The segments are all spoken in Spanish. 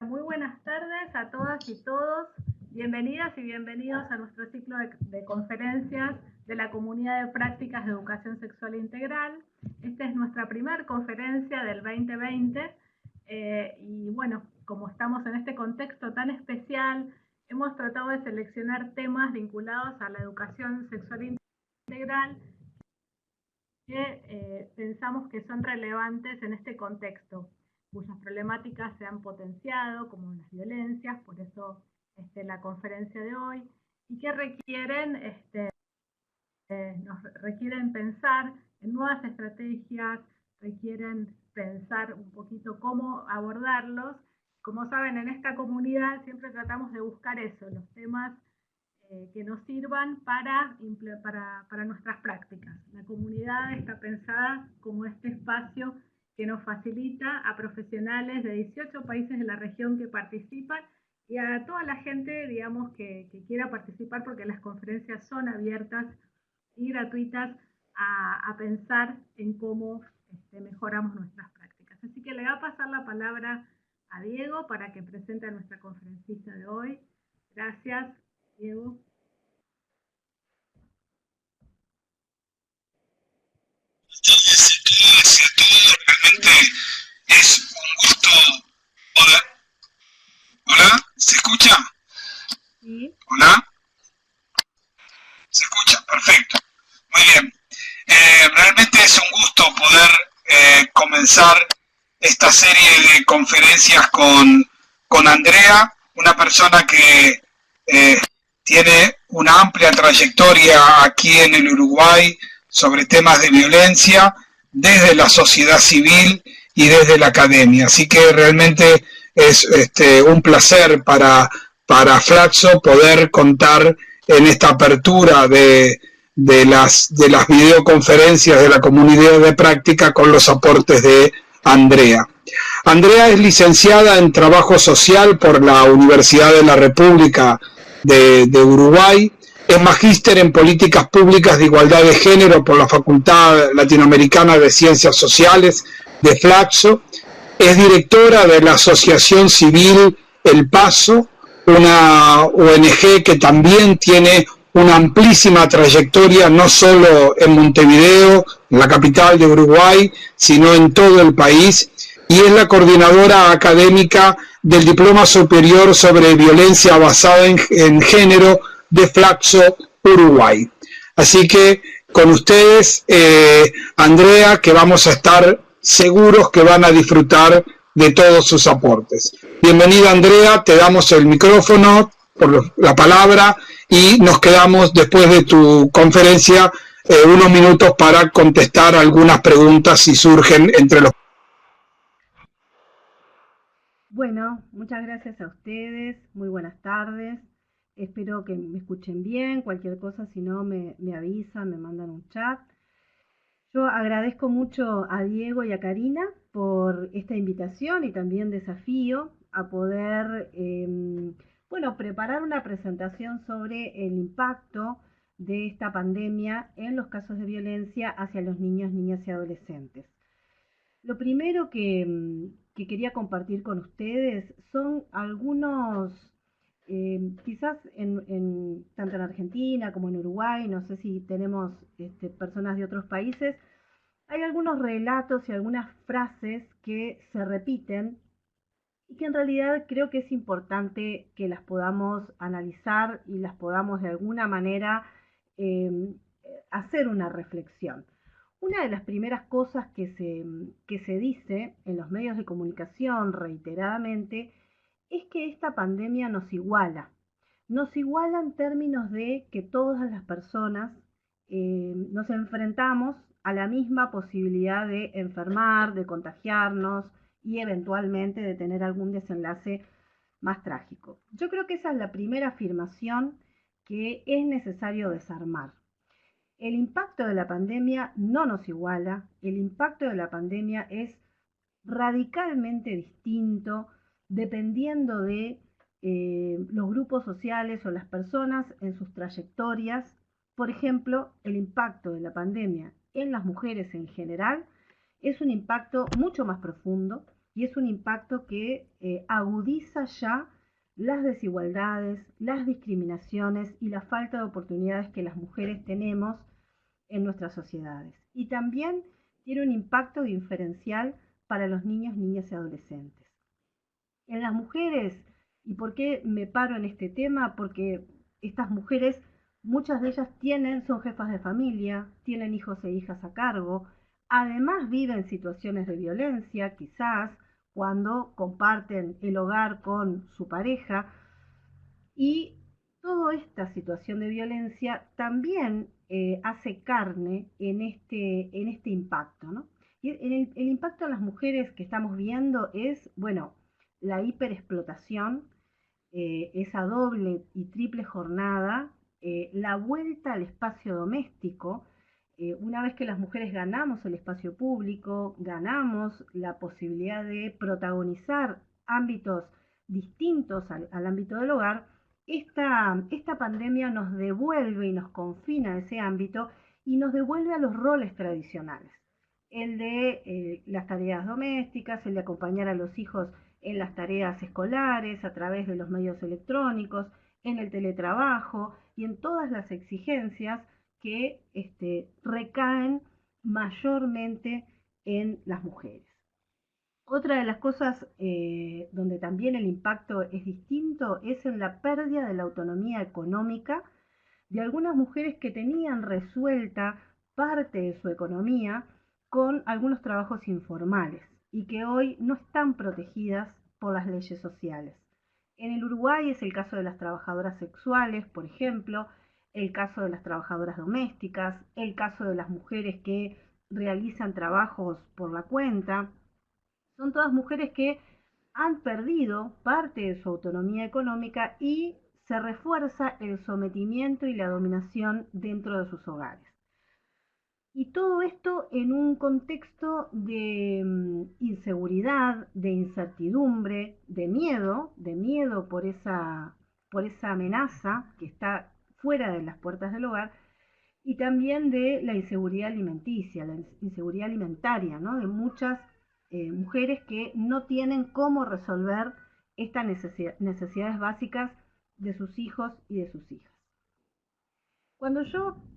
Muy buenas tardes a todas y todos. Bienvenidas y bienvenidos a nuestro ciclo de conferencias de la Comunidad de Prácticas de Educación Sexual Integral. Esta es nuestra primera conferencia del 2020 y bueno, como estamos en este contexto tan especial, hemos tratado de seleccionar temas vinculados a la educación sexual integral que pensamos que son relevantes en este contexto, cuyas problemáticas se han potenciado, como las violencias, por eso la conferencia de hoy, y que nos requieren pensar en nuevas estrategias, requieren pensar un poquito cómo abordarlos. Como saben, en esta comunidad siempre tratamos de buscar eso, los temas que nos sirvan para nuestras prácticas. La comunidad está pensada como este espacio que nos facilita a profesionales de 18 países de la región que participan y a toda la gente, digamos, que quiera participar, porque las conferencias son abiertas y gratuitas a pensar en cómo mejoramos nuestras prácticas. Así que le voy a pasar la palabra a Diego para que presente a nuestra conferencista de hoy. Gracias, Diego. Realmente es un gusto poder. Hola, ¿se escucha? Sí. Hola, ¿se escucha? Perfecto. Muy bien. Realmente es un gusto poder comenzar esta serie de conferencias con Andrea, una persona que eh, tiene una amplia trayectoria aquí en el Uruguay sobre temas de violencia desde la sociedad civil y desde la academia. Así que realmente es un placer para Flaxo poder contar en esta apertura de las videoconferencias de la comunidad de práctica con los aportes de Andrea. Andrea es licenciada en Trabajo Social por la Universidad de la República de Uruguay, es magíster en Políticas Públicas de Igualdad de Género por la Facultad Latinoamericana de Ciencias Sociales de Flaxo, es directora de la Asociación Civil El Paso, una ONG que también tiene una amplísima trayectoria, no solo en Montevideo, la capital de Uruguay, sino en todo el país, y es la coordinadora académica del Diploma Superior sobre Violencia Basada en Género de Flaxo, Uruguay. Así que con ustedes, Andrea, que vamos a estar seguros que van a disfrutar de todos sus aportes. Bienvenida, Andrea, te damos el micrófono, por la palabra, y nos quedamos después de tu conferencia unos minutos para contestar algunas preguntas si surgen entre los. Bueno, muchas gracias a ustedes, muy buenas tardes. Espero que me escuchen bien, cualquier cosa, si no me avisan, me mandan un chat. Yo agradezco mucho a Diego y a Karina por esta invitación y también desafío a poder, bueno, preparar una presentación sobre el impacto de esta pandemia en los casos de violencia hacia los niños, niñas y adolescentes. Lo primero que quería compartir con ustedes son algunos, quizás tanto en Argentina como en Uruguay, no sé si tenemos personas de otros países, hay algunos relatos y algunas frases que se repiten y que en realidad creo que es importante que las podamos analizar y las podamos de alguna manera eh, hacer una reflexión. Una de las primeras cosas que se dice en los medios de comunicación reiteradamente es que esta pandemia nos iguala en términos de que todas las personas nos enfrentamos a la misma posibilidad de enfermar, de contagiarnos y eventualmente de tener algún desenlace más trágico. Yo creo que esa es la primera afirmación que es necesario desarmar. El impacto de la pandemia no nos iguala, el impacto de la pandemia es radicalmente distinto dependiendo de los grupos sociales o las personas en sus trayectorias. Por ejemplo, el impacto de la pandemia en las mujeres en general es un impacto mucho más profundo, y es un impacto que agudiza ya las desigualdades, las discriminaciones y la falta de oportunidades que las mujeres tenemos en nuestras sociedades. Y también tiene un impacto diferencial para los niños, niñas y adolescentes. En las mujeres, ¿y por qué me paro en este tema? Porque estas mujeres, muchas de ellas son jefas de familia, tienen hijos e hijas a cargo, además viven situaciones de violencia, quizás cuando comparten el hogar con su pareja, y toda esta situación de violencia también hace carne en este impacto, ¿no? Y el impacto en las mujeres que estamos viendo es, bueno, la hiperexplotación, esa doble y triple jornada, la vuelta al espacio doméstico. Una vez que las mujeres ganamos el espacio público, ganamos la posibilidad de protagonizar ámbitos distintos al ámbito del hogar, esta pandemia nos devuelve y nos confina a ese ámbito y nos devuelve a los roles tradicionales. El de las tareas domésticas, el de acompañar a los hijos en las tareas escolares, a través de los medios electrónicos, en el teletrabajo y en todas las exigencias que recaen mayormente en las mujeres. Otra de las cosas donde también el impacto es distinto es en la pérdida de la autonomía económica de algunas mujeres que tenían resuelta parte de su economía con algunos trabajos informales y que hoy no están protegidas por las leyes sociales. En el Uruguay es el caso de las trabajadoras sexuales, por ejemplo, el caso de las trabajadoras domésticas, el caso de las mujeres que realizan trabajos por la cuenta. Son todas mujeres que han perdido parte de su autonomía económica y se refuerza el sometimiento y la dominación dentro de sus hogares. Y todo esto en un contexto de inseguridad, de incertidumbre, de miedo por esa amenaza que está fuera de las puertas del hogar, y también de la inseguridad alimenticia, la inseguridad alimentaria, ¿no? De muchas mujeres que no tienen cómo resolver estas necesidades básicas de sus hijos y de sus hijas.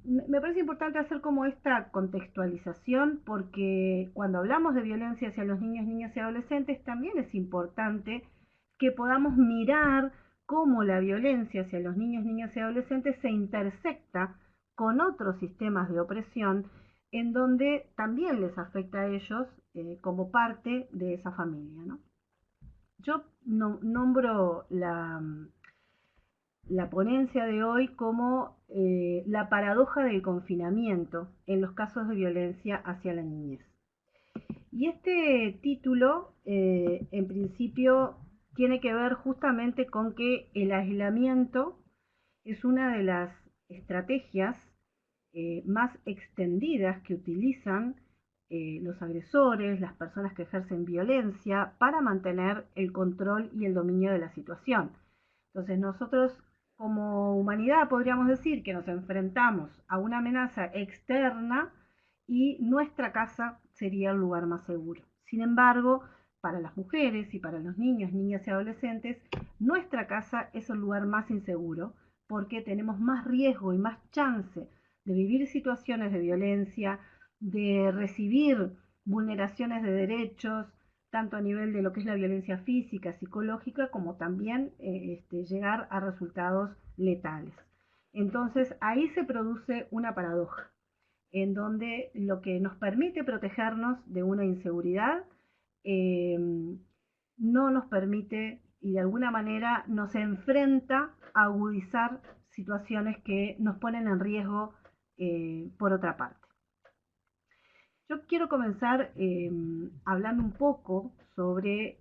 Me parece importante hacer como esta contextualización porque cuando hablamos de violencia hacia los niños, niñas y adolescentes, también es importante que podamos mirar cómo la violencia hacia los niños, niñas y adolescentes se intersecta con otros sistemas de opresión en donde también les afecta a ellos como parte de esa familia, ¿no? Yo nombro la ponencia de hoy como la paradoja del confinamiento en los casos de violencia hacia la niñez. Y este título, en principio, tiene que ver justamente con que el aislamiento es una de las estrategias más extendidas que utilizan los agresores, las personas que ejercen violencia, para mantener el control y el dominio de la situación. Entonces nosotros como humanidad podríamos decir que nos enfrentamos a una amenaza externa y nuestra casa sería el lugar más seguro. Sin embargo, para las mujeres y para los niños, niñas y adolescentes, nuestra casa es el lugar más inseguro porque tenemos más riesgo y más chance de vivir situaciones de violencia, de recibir vulneraciones de derechos, tanto a nivel de lo que es la violencia física, psicológica, como también llegar a resultados letales. Entonces ahí se produce una paradoja, en donde lo que nos permite protegernos de una inseguridad eh, no nos permite y de alguna manera nos enfrenta a agudizar situaciones que nos ponen en riesgo por otra parte. Yo quiero comenzar hablando un poco sobre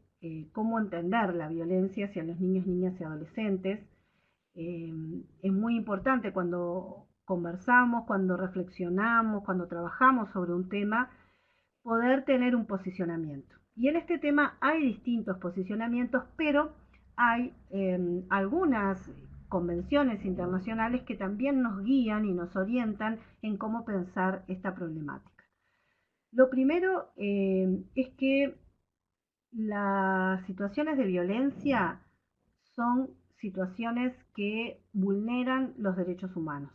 cómo entender la violencia hacia los niños, niñas y adolescentes. Es muy importante cuando conversamos, cuando reflexionamos, cuando trabajamos sobre un tema, poder tener un posicionamiento. Y en este tema hay distintos posicionamientos, pero hay algunas convenciones internacionales que también nos guían y nos orientan en cómo pensar esta problemática. Lo primero es que Las situaciones de violencia son situaciones que vulneran los derechos humanos,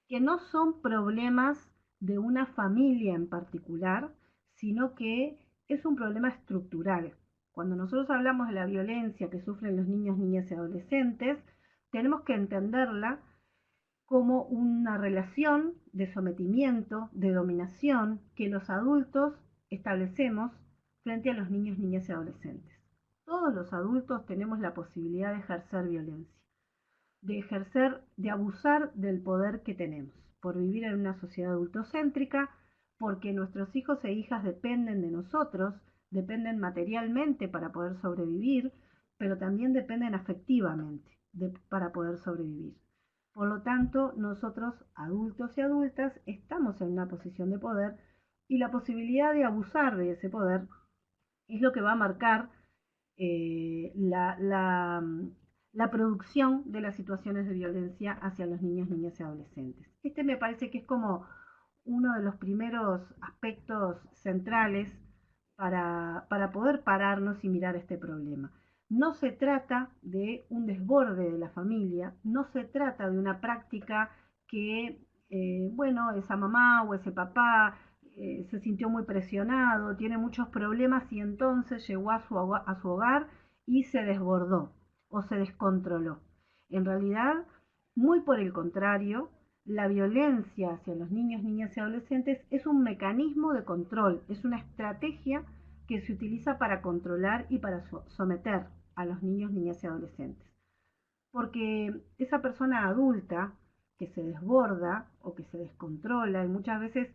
que no son problemas de una familia en particular, sino que es un problema estructural. Cuando nosotros hablamos de la violencia que sufren los niños, niñas y adolescentes, tenemos que entenderla como una relación de sometimiento, de dominación que los adultos establecemos frente a los niños, niñas y adolescentes. Todos los adultos tenemos la posibilidad de ejercer violencia, de ejercer, de abusar del poder que tenemos, por vivir en una sociedad adultocéntrica, porque nuestros hijos e hijas dependen de nosotros, dependen materialmente para poder sobrevivir, pero también dependen afectivamente para poder sobrevivir. Por lo tanto, nosotros, adultos y adultas, estamos en una posición de poder y la posibilidad de abusar de ese poder es lo que va a marcar la producción de las situaciones de violencia hacia los niños, niñas y adolescentes. Este me parece que es como uno de los primeros aspectos centrales para poder pararnos y mirar este problema. No se trata de un desborde de la familia, no se trata de una práctica que, bueno, esa mamá o ese papá se sintió muy presionado, tiene muchos problemas y entonces llegó a su hogar y se desbordó o se descontroló. En realidad, muy por el contrario, la violencia hacia los niños, niñas y adolescentes es un mecanismo de control, es una estrategia que se utiliza para controlar y para someter a los niños, niñas y adolescentes. Porque esa persona adulta que se desborda o que se descontrola y muchas veces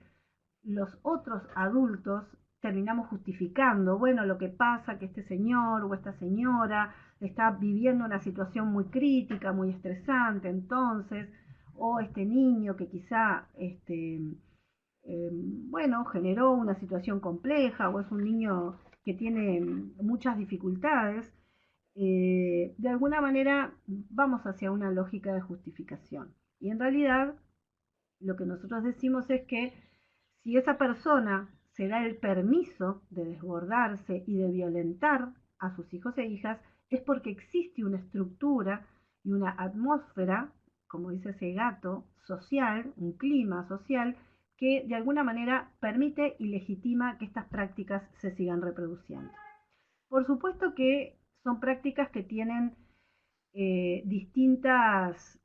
los otros adultos terminamos justificando, bueno, lo que pasa que este señor o esta señora está viviendo una situación muy crítica, muy estresante, entonces, o este niño que quizá, bueno, generó una situación compleja, o es un niño que tiene muchas dificultades, de alguna manera vamos hacia una lógica de justificación. Y en realidad, lo que nosotros decimos es que si esa persona se da el permiso de desbordarse y de violentar a sus hijos e hijas, es porque existe una estructura y una atmósfera, como dice ese gato, social, un clima social, que de alguna manera permite y legitima que estas prácticas se sigan reproduciendo. Por supuesto que son prácticas que tienen distintos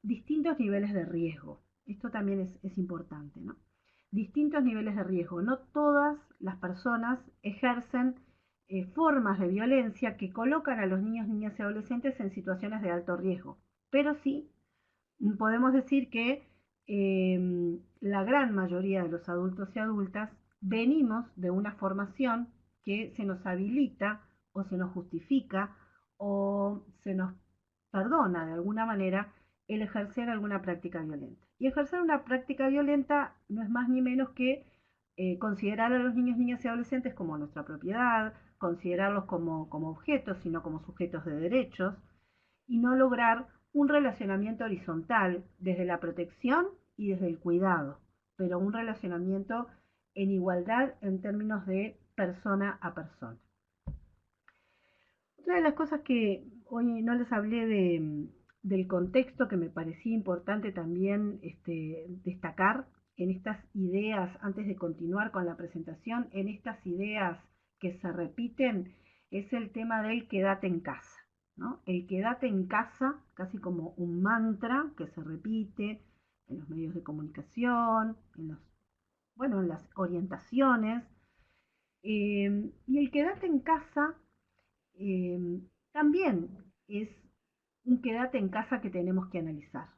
niveles de riesgo. Esto también es importante, ¿no? Distintos niveles de riesgo. No todas las personas ejercen formas de violencia que colocan a los niños, niñas y adolescentes en situaciones de alto riesgo. Pero sí, podemos decir que la gran mayoría de los adultos y adultas venimos de una formación que se nos habilita o se nos justifica o se nos perdona de alguna manera el ejercer alguna práctica violenta. Y ejercer una práctica violenta no es más ni menos que considerar a los niños, niñas y adolescentes como nuestra propiedad, considerarlos como objetos, sino como sujetos de derechos, y no lograr un relacionamiento horizontal desde la protección y desde el cuidado, pero un relacionamiento en igualdad en términos de persona a persona. Otra de las cosas que hoy no les hablé del contexto que me parecía importante también destacar en estas ideas, antes de continuar con la presentación, en estas ideas que se repiten, es el tema del quédate en casa, ¿no? El quédate en casa, casi como un mantra que se repite en los medios de comunicación, en las orientaciones, y el quédate en casa también es un quédate en casa que tenemos que analizar.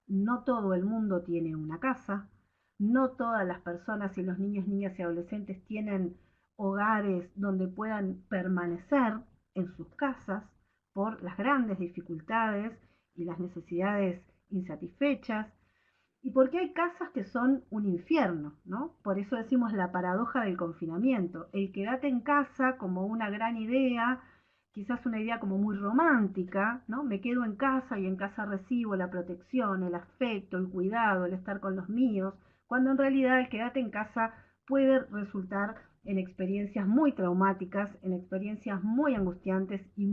No todo el mundo tiene una casa, no todas las personas y los niños, niñas y adolescentes tienen hogares donde puedan permanecer en sus casas por las grandes dificultades y las necesidades insatisfechas, y porque hay casas que son un infierno, ¿no? Por eso decimos la paradoja del confinamiento, el quédate en casa como una gran idea, quizás una idea como muy romántica, ¿no? Me quedo en casa y en casa recibo la protección, el afecto, el cuidado, el estar con los míos, cuando en realidad el quédate en casa puede resultar en experiencias muy traumáticas, en experiencias muy angustiantes y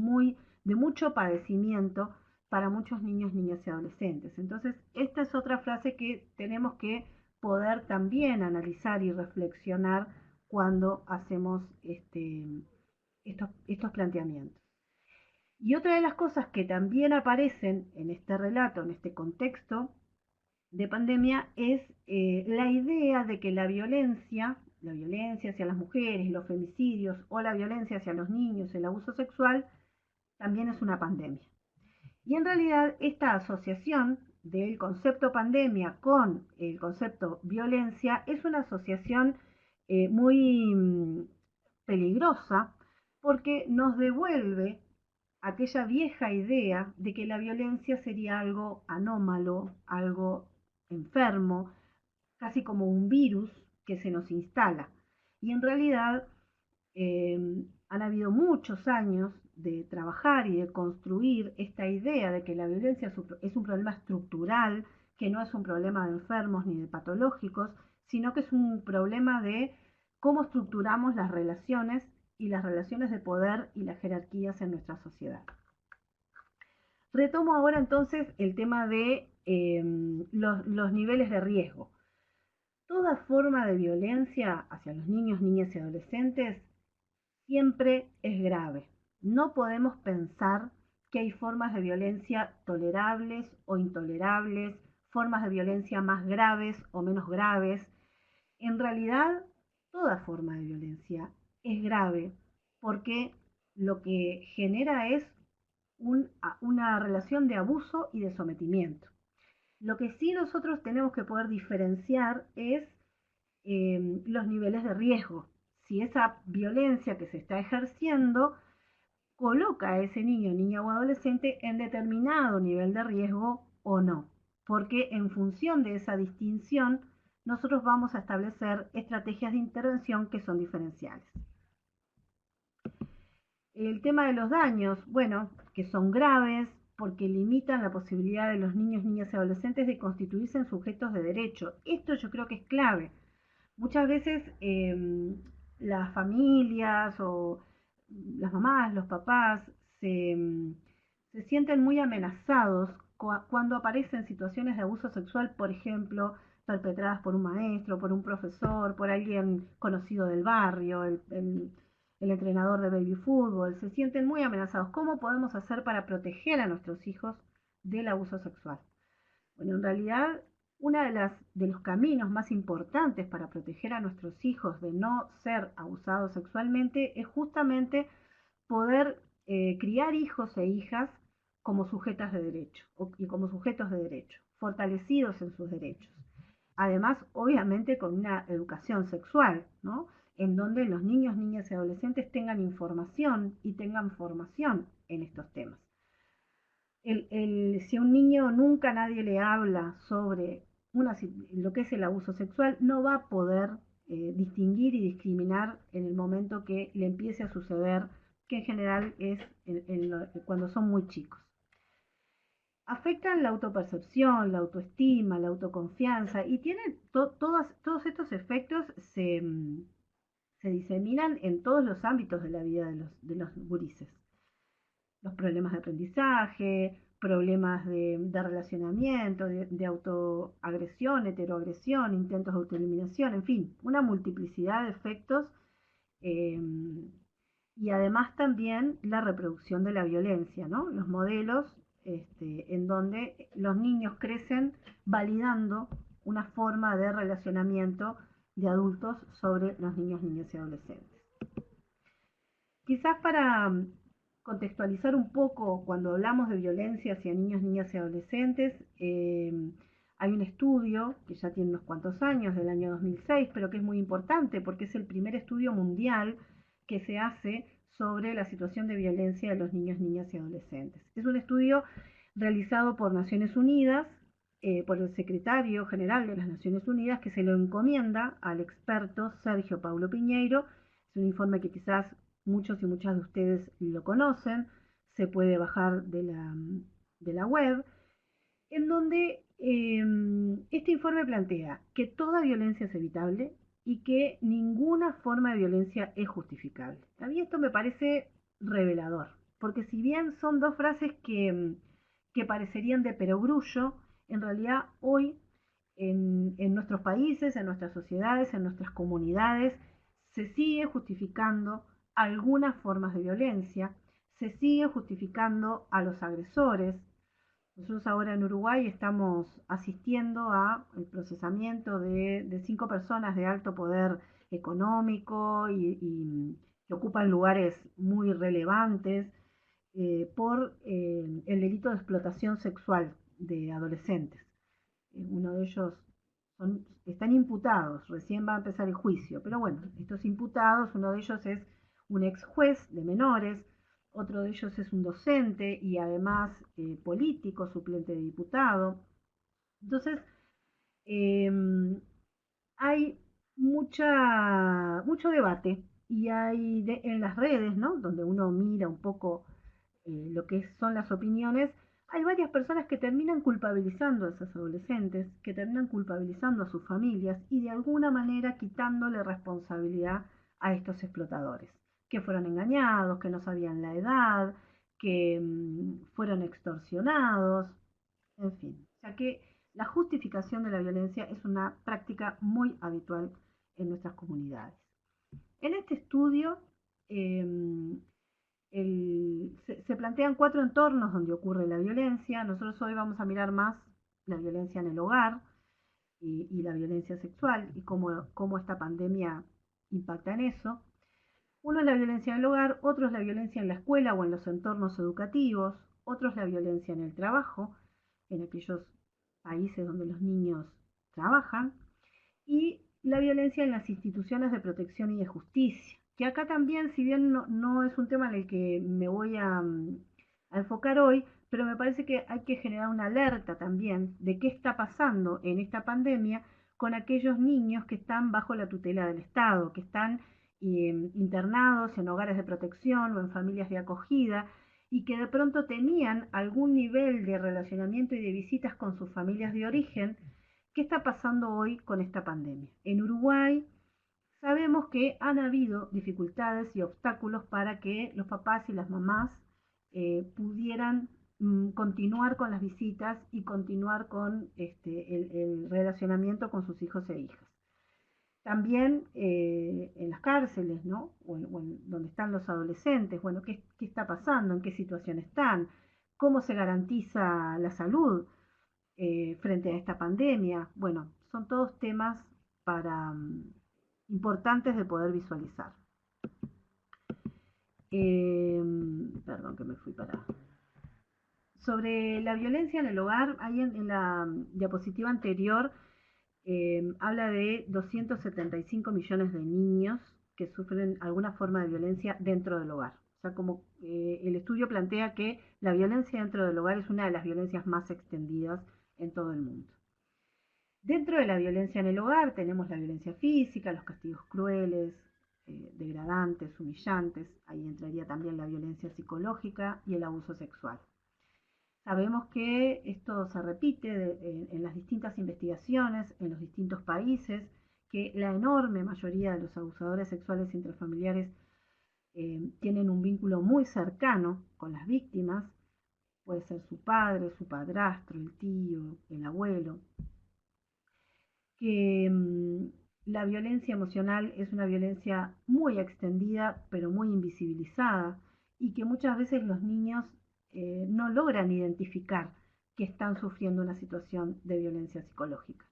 de mucho padecimiento para muchos niños, niñas y adolescentes. Entonces, esta es otra frase que tenemos que poder también analizar y reflexionar cuando hacemos estos planteamientos. Y otra de las cosas que también aparecen en este relato, en este contexto de pandemia, es la idea de que la violencia hacia las mujeres, los femicidios o la violencia hacia los niños, el abuso sexual, también es una pandemia. Y en realidad esta asociación del concepto pandemia con el concepto violencia es una asociación muy peligrosa porque nos devuelve aquella vieja idea de que la violencia sería algo anómalo, algo enfermo, casi como un virus que se nos instala. Y en realidad han habido muchos años de trabajar y de construir esta idea de que la violencia es un problema estructural, que no es un problema de enfermos ni de patológicos, sino que es un problema de cómo estructuramos las relaciones y las relaciones de poder y las jerarquías en nuestra sociedad. Retomo ahora entonces el tema de los niveles de riesgo. Toda forma de violencia hacia los niños, niñas y adolescentes siempre es grave. No podemos pensar que hay formas de violencia tolerables o intolerables, formas de violencia más graves o menos graves. En realidad, toda forma de violencia es grave porque lo que genera es una relación de abuso y de sometimiento. Lo que sí nosotros tenemos que poder diferenciar es los niveles de riesgo. Si esa violencia que se está ejerciendo coloca a ese niño, niña o adolescente en determinado nivel de riesgo o no. Porque en función de esa distinción, nosotros vamos a establecer estrategias de intervención que son diferenciales. El tema de los daños, bueno, que son graves porque limitan la posibilidad de los niños, niñas y adolescentes de constituirse en sujetos de derecho. Esto yo creo que es clave. Muchas veces las familias o las mamás, los papás se sienten muy amenazados cuando aparecen situaciones de abuso sexual, por ejemplo, perpetradas por un maestro, por un profesor, por alguien conocido del barrio, el entrenador de baby fútbol. Se sienten muy amenazados. ¿Cómo podemos hacer para proteger a nuestros hijos del abuso sexual? Bueno, en realidad uno de los caminos más importantes para proteger a nuestros hijos de no ser abusados sexualmente es justamente poder criar hijos e hijas como sujetas de derecho y como sujetos de derecho, fortalecidos en sus derechos. Además, obviamente con una educación sexual, ¿no? En donde los niños, niñas y adolescentes tengan información y tengan formación en estos temas. Si a un niño nunca nadie le habla sobre lo que es el abuso sexual, no va a poder distinguir y discriminar en el momento que le empiece a suceder, que en general es cuando son muy chicos. Afectan la autopercepción, la autoestima, la autoconfianza y tienen todos estos efectos se diseminan en todos los ámbitos de la vida de los gurises. Los problemas de aprendizaje, problemas de relacionamiento, de autoagresión, heteroagresión, intentos de autoeliminación, en fin, una multiplicidad de efectos y además también la reproducción de la violencia, ¿no? Los modelos en donde los niños crecen validando una forma de relacionamiento de adultos sobre los niños, niñas y adolescentes. Quizás para contextualizar un poco, cuando hablamos de violencia hacia niños, niñas y adolescentes, hay un estudio que ya tiene unos cuantos años, del año 2006, pero que es muy importante porque es el primer estudio mundial que se hace sobre la situación de violencia de los niños, niñas y adolescentes. Es un estudio realizado por Naciones Unidas, por el secretario general de las Naciones Unidas, que se lo encomienda al experto Sergio Paulo Piñeiro. Es un informe que quizás muchos y muchas de ustedes lo conocen, se puede bajar de la web, en donde este informe plantea que toda violencia es evitable y que ninguna forma de violencia es justificable. A mí esto me parece revelador, porque si bien son dos frases que parecerían de perogrullo, en realidad hoy en nuestros países, en nuestras sociedades, en nuestras comunidades, se sigue justificando algunas formas de violencia, se sigue justificando a los agresores. Nosotros ahora en Uruguay estamos asistiendo al procesamiento de 5 personas de alto poder económico y que ocupan lugares muy relevantes por el delito de explotación sexual de adolescentes. Uno de ellos están imputados, recién va a empezar el juicio, pero bueno, estos imputados, uno de ellos es un ex juez de menores, otro de ellos es un docente y además político, suplente de diputado. Entonces, eh, hay mucho debate y hay en las redes, ¿no? Donde uno mira un poco lo que son las opiniones, hay varias personas que terminan culpabilizando a esos adolescentes, que terminan culpabilizando a sus familias y de alguna manera quitándole responsabilidad a estos explotadores, que fueron engañados, que no sabían la edad, que fueron extorsionados, en fin. O sea que la justificación de la violencia es una práctica muy habitual en nuestras comunidades. En este estudio se plantean 4 entornos donde ocurre la violencia. Nosotros hoy vamos a mirar más la violencia en el hogar y la violencia sexual y cómo esta pandemia impacta en eso. Uno es la violencia en el hogar, otro es la violencia en la escuela o en los entornos educativos, otro es la violencia en el trabajo, en aquellos países donde los niños trabajan, y la violencia en las instituciones de protección y de justicia, que acá también, si bien no es un tema en el que me voy a enfocar hoy, pero me parece que hay que generar una alerta también de qué está pasando en esta pandemia con aquellos niños que están bajo la tutela del Estado, que están internados en hogares de protección o en familias de acogida y que de pronto tenían algún nivel de relacionamiento y de visitas con sus familias de origen. ¿Qué está pasando hoy con esta pandemia? En Uruguay sabemos que han habido dificultades y obstáculos para que los papás y las mamás pudieran continuar con las visitas y continuar con el relacionamiento con sus hijos e hijas. También en las cárceles, ¿no? O donde están los adolescentes, bueno, ¿qué está pasando? ¿En qué situación están? ¿Cómo se garantiza la salud frente a esta pandemia? Bueno, son todos temas para importantes de poder visualizar. Perdón que me fui para... Sobre la violencia en el hogar, ahí en la diapositiva anterior habla de 275 millones de niños que sufren alguna forma de violencia dentro del hogar. O sea, como el estudio plantea que la violencia dentro del hogar es una de las violencias más extendidas en todo el mundo. Dentro de la violencia en el hogar tenemos la violencia física, los castigos crueles, degradantes, humillantes. Ahí entraría también la violencia psicológica y el abuso sexual. Sabemos que esto se repite en las distintas investigaciones, en los distintos países, que la enorme mayoría de los abusadores sexuales intrafamiliares tienen un vínculo muy cercano con las víctimas. Puede ser su padre, su padrastro, el tío, el abuelo. Que la violencia emocional es una violencia muy extendida, pero muy invisibilizada, y que muchas veces los niños no logran identificar que están sufriendo una situación de violencia psicológica,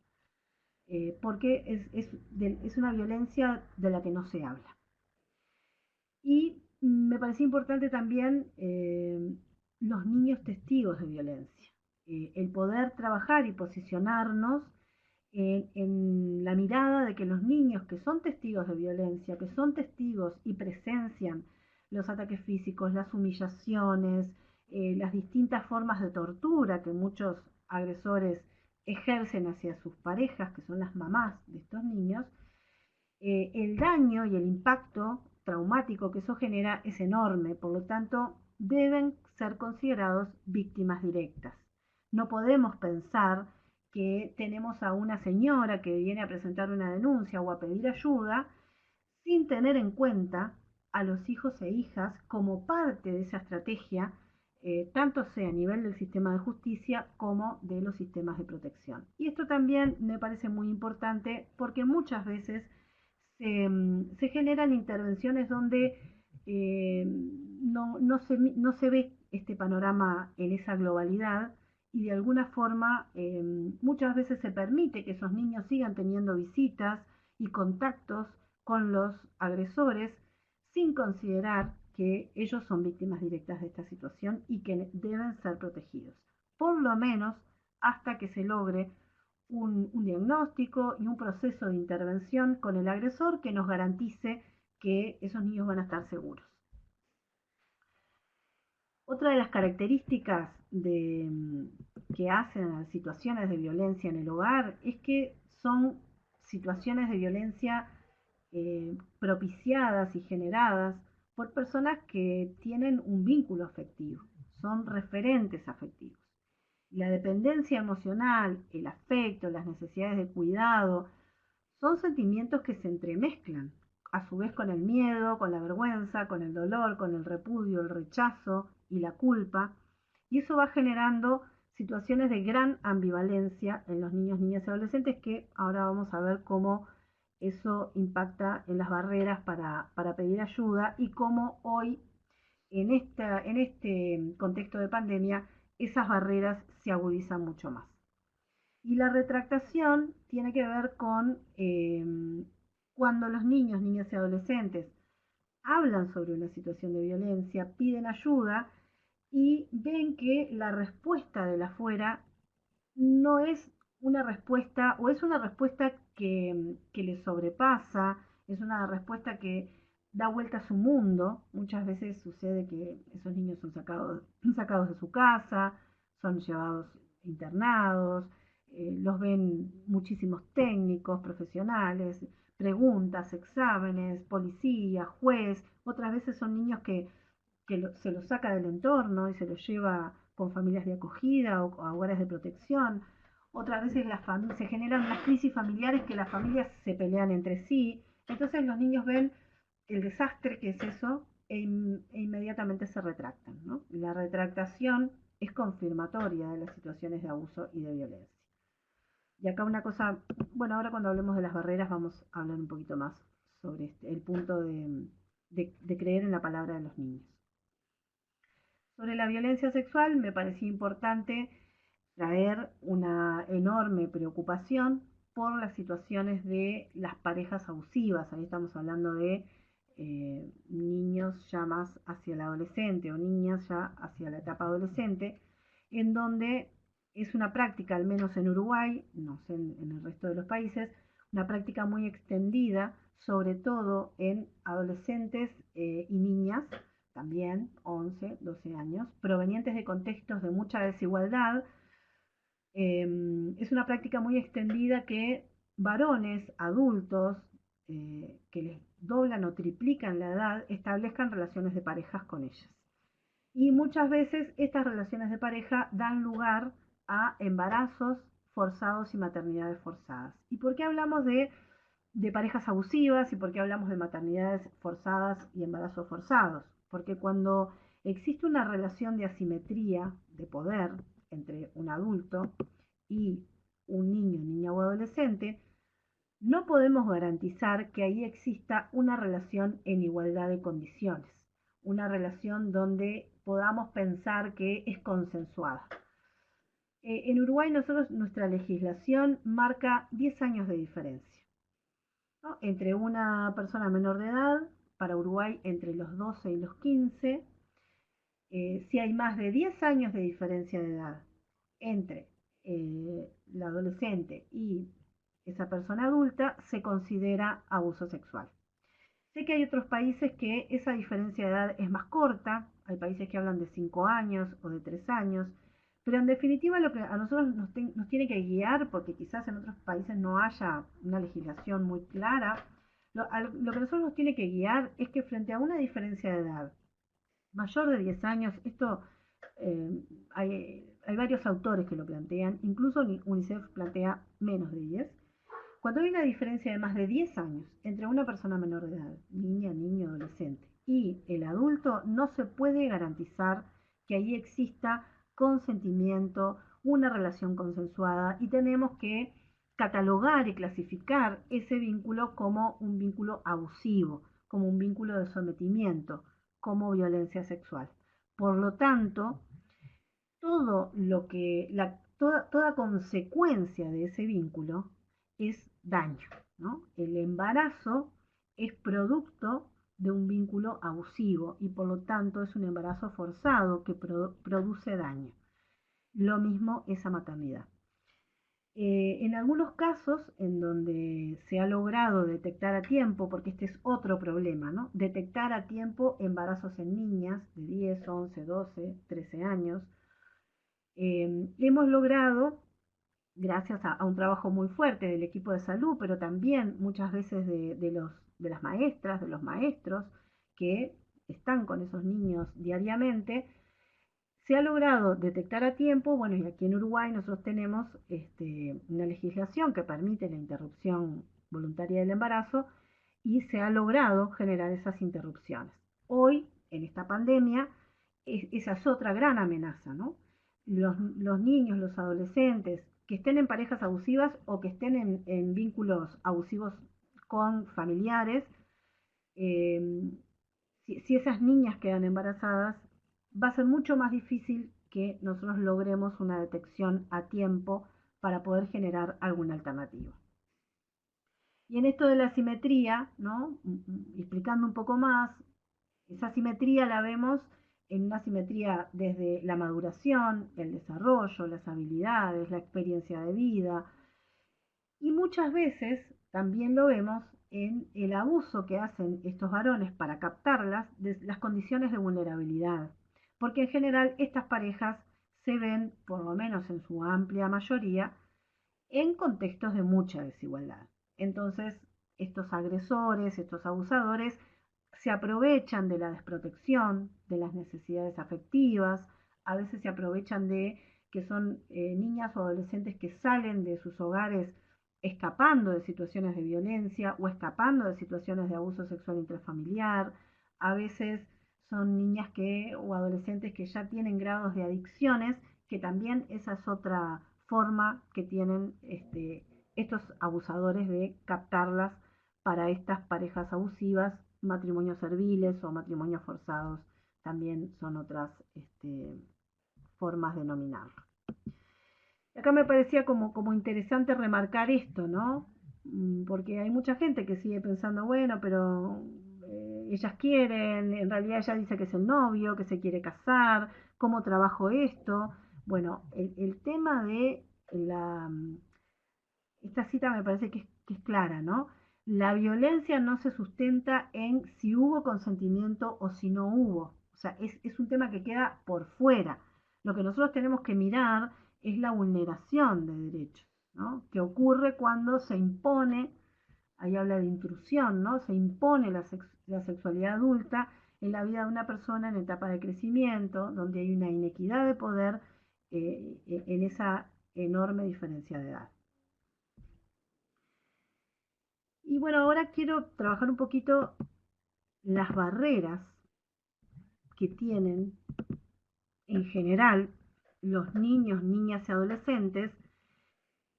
porque es una violencia de la que no se habla. Y me parece importante también los niños testigos de violencia, el poder trabajar y posicionarnos en la mirada de que los niños que son testigos de violencia, que son testigos y presencian los ataques físicos, las humillaciones, las distintas formas de tortura que muchos agresores ejercen hacia sus parejas, que son las mamás de estos niños, el daño y el impacto traumático que eso genera es enorme, por lo tanto deben ser considerados víctimas directas. No podemos pensar que tenemos a una señora que viene a presentar una denuncia o a pedir ayuda, sin tener en cuenta a los hijos e hijas como parte de esa estrategia, tanto sea a nivel del sistema de justicia como de los sistemas de protección. Y esto también me parece muy importante porque muchas veces se generan intervenciones donde no se ve este panorama en esa globalidad y de alguna forma muchas veces se permite que esos niños sigan teniendo visitas y contactos con los agresores sin considerar que ellos son víctimas directas de esta situación y que deben ser protegidos, por lo menos hasta que se logre un diagnóstico y un proceso de intervención con el agresor que nos garantice que esos niños van a estar seguros. Otra de las características que hacen a las situaciones de violencia en el hogar es que son situaciones de violencia propiciadas y generadas por personas que tienen un vínculo afectivo, son referentes afectivos. La dependencia emocional, el afecto, las necesidades de cuidado, son sentimientos que se entremezclan, a su vez con el miedo, con la vergüenza, con el dolor, con el repudio, el rechazo y la culpa, y eso va generando situaciones de gran ambivalencia en los niños, niñas y adolescentes que ahora vamos a ver cómo eso impacta en las barreras para pedir ayuda y cómo hoy, en este contexto de pandemia, esas barreras se agudizan mucho más. Y la retractación tiene que ver con cuando los niños, niñas y adolescentes hablan sobre una situación de violencia, piden ayuda y ven que la respuesta de la afuera no es una respuesta, o es una respuesta que les sobrepasa, es una respuesta que da vuelta a su mundo. Muchas veces sucede que esos niños son sacados de su casa, son llevados internados, los ven muchísimos técnicos, profesionales, preguntas, exámenes, policía, juez. Otras veces son niños que se los saca del entorno y se los lleva con familias de acogida o a hogares de protección. Otras veces se generan unas crisis familiares que las familias se pelean entre sí. Entonces los niños ven el desastre que es eso e inmediatamente se retractan, ¿no? La retractación es confirmatoria de las situaciones de abuso y de violencia. Y acá una cosa, bueno, ahora cuando hablemos de las barreras vamos a hablar un poquito más sobre el punto de creer en la palabra de los niños. Sobre la violencia sexual me parecía importante traer una enorme preocupación por las situaciones de las parejas abusivas. Ahí estamos hablando de niños ya más hacia el adolescente o niñas ya hacia la etapa adolescente, en donde es una práctica, al menos en Uruguay, no sé en el resto de los países, una práctica muy extendida, sobre todo en adolescentes y niñas, también 11, 12 años, provenientes de contextos de mucha desigualdad. Es una práctica muy extendida que varones adultos que les doblan o triplican la edad establezcan relaciones de parejas con ellas. Y muchas veces estas relaciones de pareja dan lugar a embarazos forzados y maternidades forzadas. ¿Y por qué hablamos de parejas abusivas y por qué hablamos de maternidades forzadas y embarazos forzados? Porque cuando existe una relación de asimetría de poder entre un adulto y un niño, niña o adolescente, no podemos garantizar que ahí exista una relación en igualdad de condiciones, una relación donde podamos pensar que es consensuada. En Uruguay nuestra legislación marca 10 años de diferencia, ¿no? Entre una persona menor de edad, para Uruguay entre los 12 y los 15, si hay más de 10 años de diferencia de edad entre la adolescente y esa persona adulta, se considera abuso sexual. Sé que hay otros países que esa diferencia de edad es más corta, hay países que hablan de 5 años o de 3 años, pero en definitiva lo que a nosotros nos tiene que guiar, porque quizás en otros países no haya una legislación muy clara, lo que a nosotros nos tiene que guiar es que frente a una diferencia de edad mayor de 10 años, esto hay varios autores que lo plantean, incluso UNICEF plantea menos de 10. Cuando hay una diferencia de más de 10 años entre una persona menor de edad, niña, niño, adolescente, y el adulto, no se puede garantizar que ahí exista consentimiento, una relación consensuada, y tenemos que catalogar y clasificar ese vínculo como un vínculo abusivo, como un vínculo de sometimiento, como violencia sexual. Por lo tanto, todo lo que, toda consecuencia de ese vínculo es daño, ¿no? El embarazo es producto de un vínculo abusivo y por lo tanto es un embarazo forzado que produce daño. Lo mismo esa maternidad. En algunos casos en donde se ha logrado detectar a tiempo, porque este es otro problema, ¿no? Detectar a tiempo embarazos en niñas de 10, 11, 12, 13 años, hemos logrado, gracias a un trabajo muy fuerte del equipo de salud, pero también muchas veces de las maestras, de los maestros que están con esos niños diariamente, se ha logrado detectar a tiempo. Bueno, y aquí en Uruguay nosotros tenemos una legislación que permite la interrupción voluntaria del embarazo y se ha logrado generar esas interrupciones. Hoy, en esta pandemia, esa es otra gran amenaza, ¿no? Los niños, los adolescentes que estén en parejas abusivas o que estén en vínculos abusivos con familiares, eh, si esas niñas quedan embarazadas, va a ser mucho más difícil que nosotros logremos una detección a tiempo para poder generar alguna alternativa. Y en esto de la simetría, ¿no? Explicando un poco más, esa simetría la vemos en una simetría desde la maduración, el desarrollo, las habilidades, la experiencia de vida, y muchas veces también lo vemos en el abuso que hacen estos varones para captarlas de las condiciones de vulnerabilidad. Porque en general estas parejas se ven, por lo menos en su amplia mayoría, en contextos de mucha desigualdad. Entonces, estos agresores, estos abusadores, se aprovechan de la desprotección, de las necesidades afectivas, a veces se aprovechan de que son niñas o adolescentes que salen de sus hogares escapando de situaciones de violencia o escapando de situaciones de abuso sexual intrafamiliar. A veces son niñas o adolescentes que ya tienen grados de adicciones, que también esa es otra forma que tienen estos abusadores de captarlas para estas parejas abusivas. Matrimonios serviles o matrimonios forzados también son otras formas de nominarlo. Acá me parecía como interesante remarcar esto, ¿no? Porque hay mucha gente que sigue pensando, bueno, pero ellas quieren, en realidad ella dice que es el novio, que se quiere casar, ¿cómo trabajo esto? Bueno, el tema de esta cita me parece que es clara, ¿no? La violencia no se sustenta en si hubo consentimiento o si no hubo. O sea, es un tema que queda por fuera. Lo que nosotros tenemos que mirar es la vulneración de derechos, ¿no? Que ocurre cuando se impone, ahí habla de intrusión, ¿no? Se impone la sexualidad adulta en la vida de una persona en etapa de crecimiento, donde hay una inequidad de poder en esa enorme diferencia de edad. Y bueno, ahora quiero trabajar un poquito las barreras que tienen en general los niños, niñas y adolescentes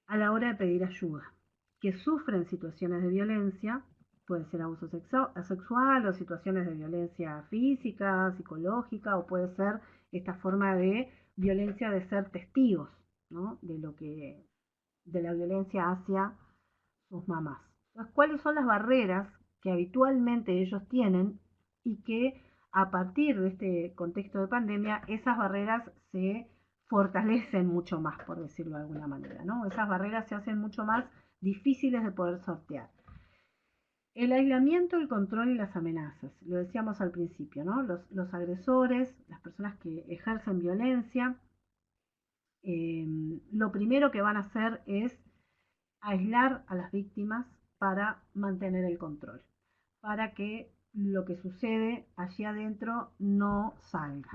a la hora de pedir ayuda, que sufren situaciones de violencia, puede ser abuso sexual o situaciones de violencia física, psicológica, o puede ser esta forma de violencia de ser testigos, ¿no? De la violencia hacia sus mamás. Entonces, ¿cuáles son las barreras que habitualmente ellos tienen y que a partir de este contexto de pandemia esas barreras se fortalecen mucho más, por decirlo de alguna manera, ¿no? Esas barreras se hacen mucho más difíciles de poder sortear? El aislamiento, el control y las amenazas, lo decíamos al principio, ¿no? Los agresores, las personas que ejercen violencia, lo primero que van a hacer es aislar a las víctimas para mantener el control, para que lo que sucede allí adentro no salga.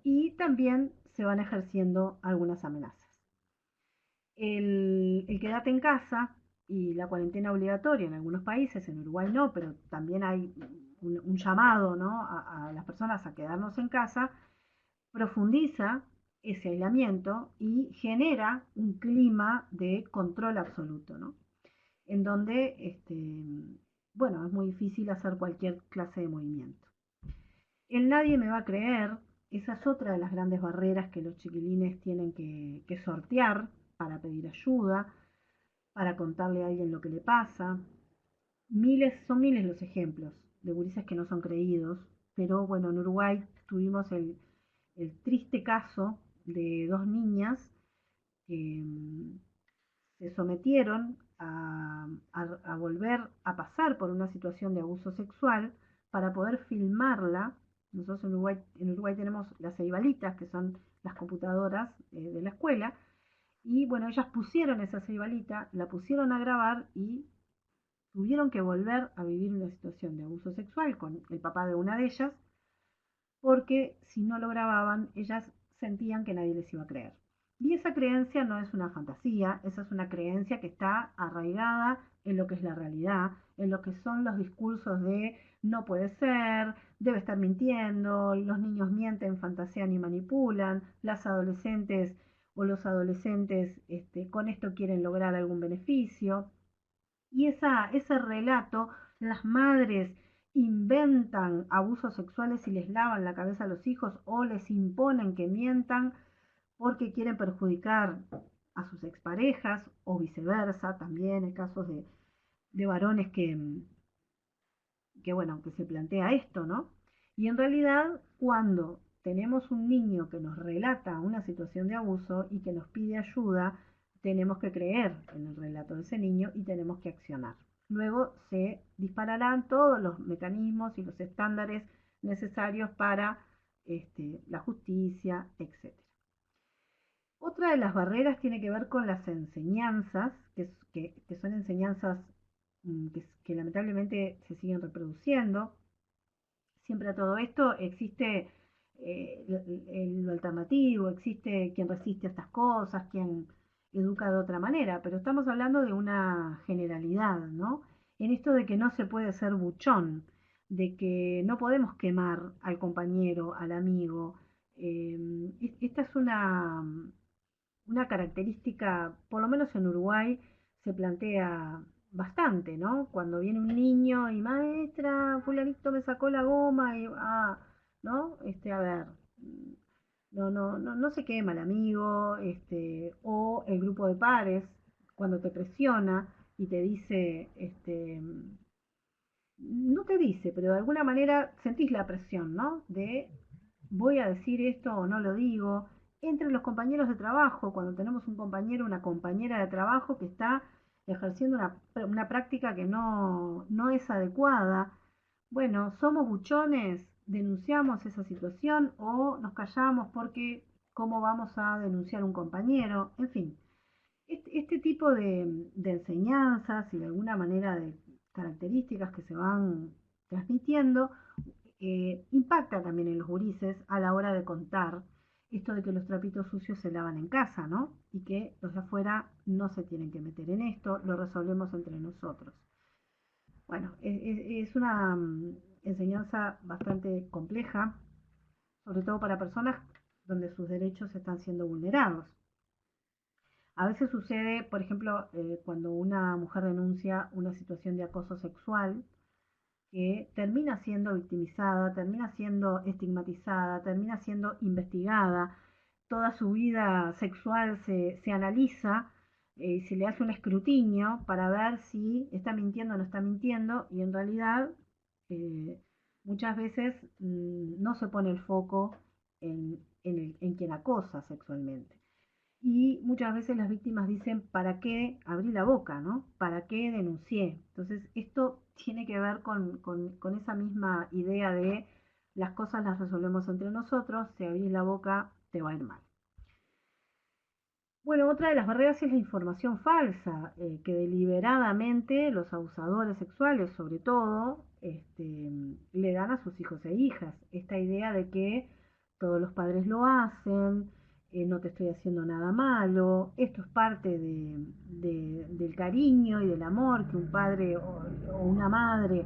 Y también se van ejerciendo algunas amenazas. El quédate en casa y la cuarentena obligatoria en algunos países, en Uruguay no, pero también hay un llamado, ¿no?, a las personas a quedarnos en casa, profundiza ese aislamiento y genera un clima de control absoluto, ¿no?, en donde bueno, es muy difícil hacer cualquier clase de movimiento. El nadie me va a creer, esa es otra de las grandes barreras que los chiquilines tienen que sortear para pedir ayuda, para contarle a alguien lo que le pasa. Son miles los ejemplos de gurises que no son creídos, pero bueno, en Uruguay tuvimos el triste caso de dos niñas que se sometieron a volver a pasar por una situación de abuso sexual para poder filmarla. Nosotros en Uruguay tenemos las eibalitas, que son las computadoras de la escuela, y bueno, ellas pusieron esa ceibalita, la pusieron a grabar y tuvieron que volver a vivir una situación de abuso sexual con el papá de una de ellas, porque si no lo grababan, ellas sentían que nadie les iba a creer. Y esa creencia no es una fantasía, esa es una creencia que está arraigada en lo que es la realidad, en lo que son los discursos de no puede ser, debe estar mintiendo, los niños mienten, fantasean y manipulan, las adolescentes o los adolescentes con esto quieren lograr algún beneficio. Y ese relato, las madres inventan abusos sexuales y les lavan la cabeza a los hijos o les imponen que mientan porque quieren perjudicar a sus exparejas o viceversa. También hay casos de varones bueno, que se plantea esto, ¿no? Y en realidad, cuando tenemos un niño que nos relata una situación de abuso y que nos pide ayuda, tenemos que creer en el relato de ese niño y tenemos que accionar. Luego se dispararán todos los mecanismos y los estándares necesarios para la justicia, etc. Otra de las barreras tiene que ver con las enseñanzas, que son enseñanzas que lamentablemente se siguen reproduciendo. Siempre a todo esto existe lo alternativo, existe quien resiste a estas cosas, quien educa de otra manera, pero estamos hablando de una generalidad, ¿no? En esto de que no se puede ser buchón, de que no podemos quemar al compañero, al amigo. Esta es una característica, por lo menos en Uruguay, se plantea bastante, ¿no? Cuando viene un niño y maestra, fulanito me sacó la goma y, ¿no? A ver, no se quema el amigo, o el grupo de pares, cuando te presiona y te dice, no te dice, pero de alguna manera sentís la presión, ¿no? De voy a decir esto o no lo digo. Entre los compañeros de trabajo, cuando tenemos un compañero o una compañera de trabajo que está ejerciendo una práctica que no es adecuada, bueno, somos buchones, denunciamos esa situación o nos callamos porque cómo vamos a denunciar a un compañero, en fin. Este tipo de enseñanzas y de alguna manera de características que se van transmitiendo impacta también en los gurises a la hora de contar esto de que los trapitos sucios se lavan en casa, ¿no? Y que los de afuera no se tienen que meter en esto, lo resolvemos entre nosotros. Bueno, es una enseñanza bastante compleja, sobre todo para personas donde sus derechos están siendo vulnerados. A veces sucede, por ejemplo, cuando una mujer denuncia una situación de acoso sexual, que termina siendo victimizada, termina siendo estigmatizada, termina siendo investigada, toda su vida sexual se analiza, se le hace un escrutinio para ver si está mintiendo o no está mintiendo, y en realidad muchas veces no se pone el foco en quien acosa sexualmente. Y muchas veces las víctimas dicen, ¿para qué abrí la boca, no? ¿Para qué denuncié? Entonces, esto tiene que ver con esa misma idea de las cosas las resolvemos entre nosotros, si abrís la boca te va a ir mal. Bueno, otra de las barreras es la información falsa, que deliberadamente los abusadores sexuales, sobre todo, le dan a sus hijos e hijas. Esta idea de que todos los padres lo hacen, no te estoy haciendo nada malo, esto es parte del cariño y del amor que un padre o una madre,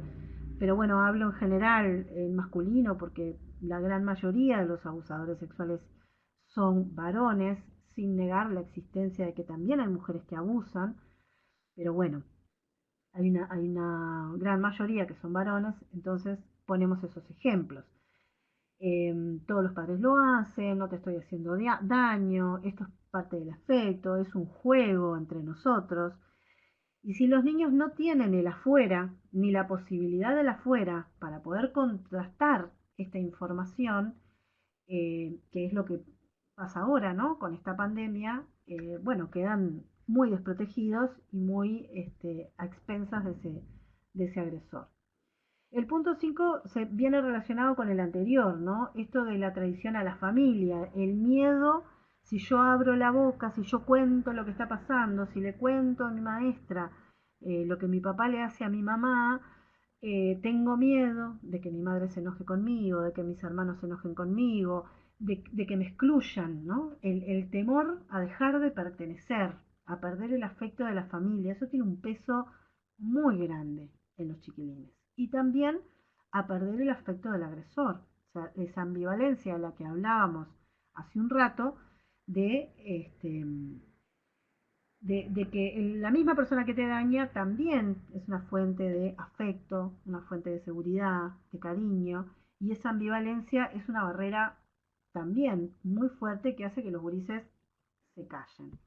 pero bueno, hablo en general en masculino porque la gran mayoría de los abusadores sexuales son varones, sin negar la existencia de que también hay mujeres que abusan, pero bueno, hay una gran mayoría que son varones, entonces ponemos esos ejemplos. Todos los padres lo hacen, no te estoy haciendo daño, esto es parte del afecto, es un juego entre nosotros. Y si los niños no tienen el afuera, ni la posibilidad del afuera para poder contrastar esta información, que es lo que pasa ahora, ¿no? Con esta pandemia, bueno, quedan muy desprotegidos y muy a expensas de ese agresor. El punto 5 se viene relacionado con el anterior, ¿no? Esto de la traición a la familia, el miedo, si yo abro la boca, si yo cuento lo que está pasando, si le cuento a mi maestra lo que mi papá le hace a mi mamá, tengo miedo de que mi madre se enoje conmigo, de que mis hermanos se enojen conmigo, de que me excluyan, ¿no? El temor a dejar de pertenecer, a perder el afecto de la familia, eso tiene un peso muy grande en los chiquilines. Y también a perder el afecto del agresor, o sea, esa ambivalencia de la que hablábamos hace un rato, de, de que la misma persona que te daña también es una fuente de afecto, una fuente de seguridad, de cariño, y esa ambivalencia es una barrera también muy fuerte que hace que los gurises se callen.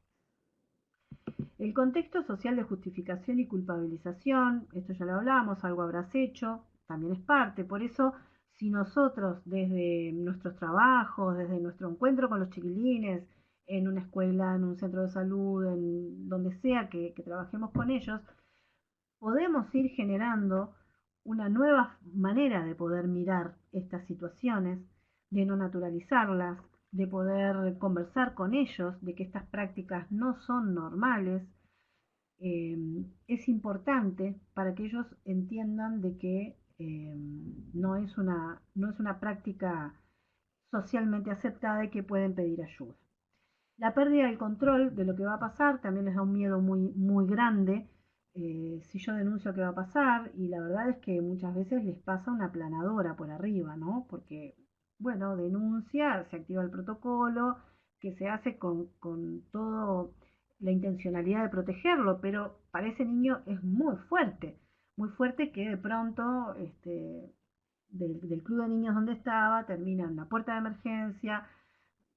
El contexto social de justificación y culpabilización, esto ya lo hablamos, algo habrás hecho, también es parte. Por eso, si nosotros desde nuestros trabajos, desde nuestro encuentro con los chiquilines, en una escuela, en un centro de salud, en donde sea que trabajemos con ellos, podemos ir generando una nueva manera de poder mirar estas situaciones, de no naturalizarlas, de poder conversar con ellos, de que estas prácticas no son normales, es importante para que ellos entiendan de que no es una práctica socialmente aceptada y que pueden pedir ayuda. La pérdida del control de lo que va a pasar también les da un miedo muy, muy grande. Si yo denuncio qué va a pasar, y la verdad es que muchas veces les pasa una planadora por arriba, ¿no? Porque, bueno, denuncia, se activa el protocolo, que se hace con todo la intencionalidad de protegerlo, pero para ese niño es muy fuerte que de pronto del club de niños donde estaba termina en la puerta de emergencia,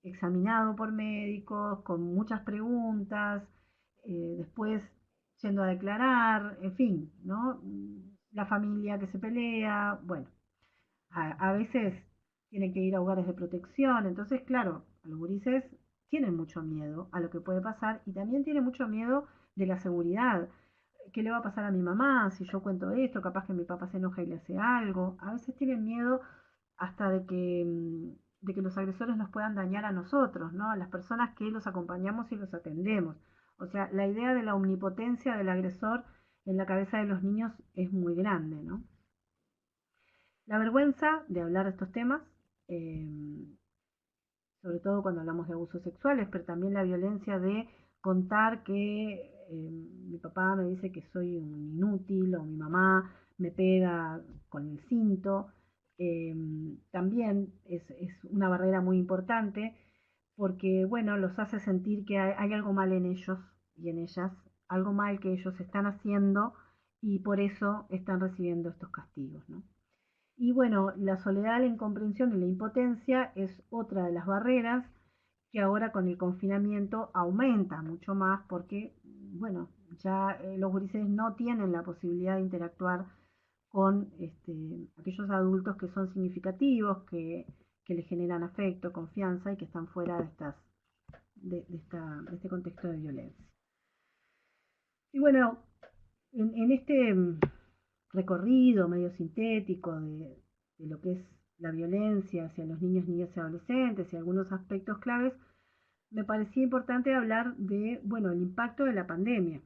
examinado por médicos, con muchas preguntas, después yendo a declarar, en fin, ¿no? La familia que se pelea, bueno, a veces tienen que ir a hogares de protección, entonces, claro, los gurises tienen mucho miedo a lo que puede pasar y también tienen mucho miedo de la seguridad. ¿Qué le va a pasar a mi mamá si yo cuento esto? Capaz que mi papá se enoja y le hace algo. A veces tienen miedo hasta de que los agresores nos puedan dañar a nosotros, ¿no? A las personas que los acompañamos y los atendemos. O sea, la idea de la omnipotencia del agresor en la cabeza de los niños es muy grande, ¿no? La vergüenza de hablar de estos temas, eh, sobre todo cuando hablamos de abusos sexuales, pero también la violencia de contar que mi papá me dice que soy un inútil o mi mamá me pega con el cinto, eh, también es una barrera muy importante porque, bueno, los hace sentir que hay algo mal en ellos y en ellas, algo mal que ellos están haciendo y por eso están recibiendo estos castigos, ¿no? Y bueno, la soledad, la incomprensión y la impotencia es otra de las barreras que ahora con el confinamiento aumenta mucho más porque, bueno, ya los gurises no tienen la posibilidad de interactuar con aquellos adultos que son significativos, que les generan afecto, confianza y que están fuera de este contexto de violencia. Y bueno, en este recorrido medio sintético de lo que es la violencia hacia los niños, niñas y adolescentes y algunos aspectos claves, me parecía importante hablar de, bueno, el impacto de la pandemia.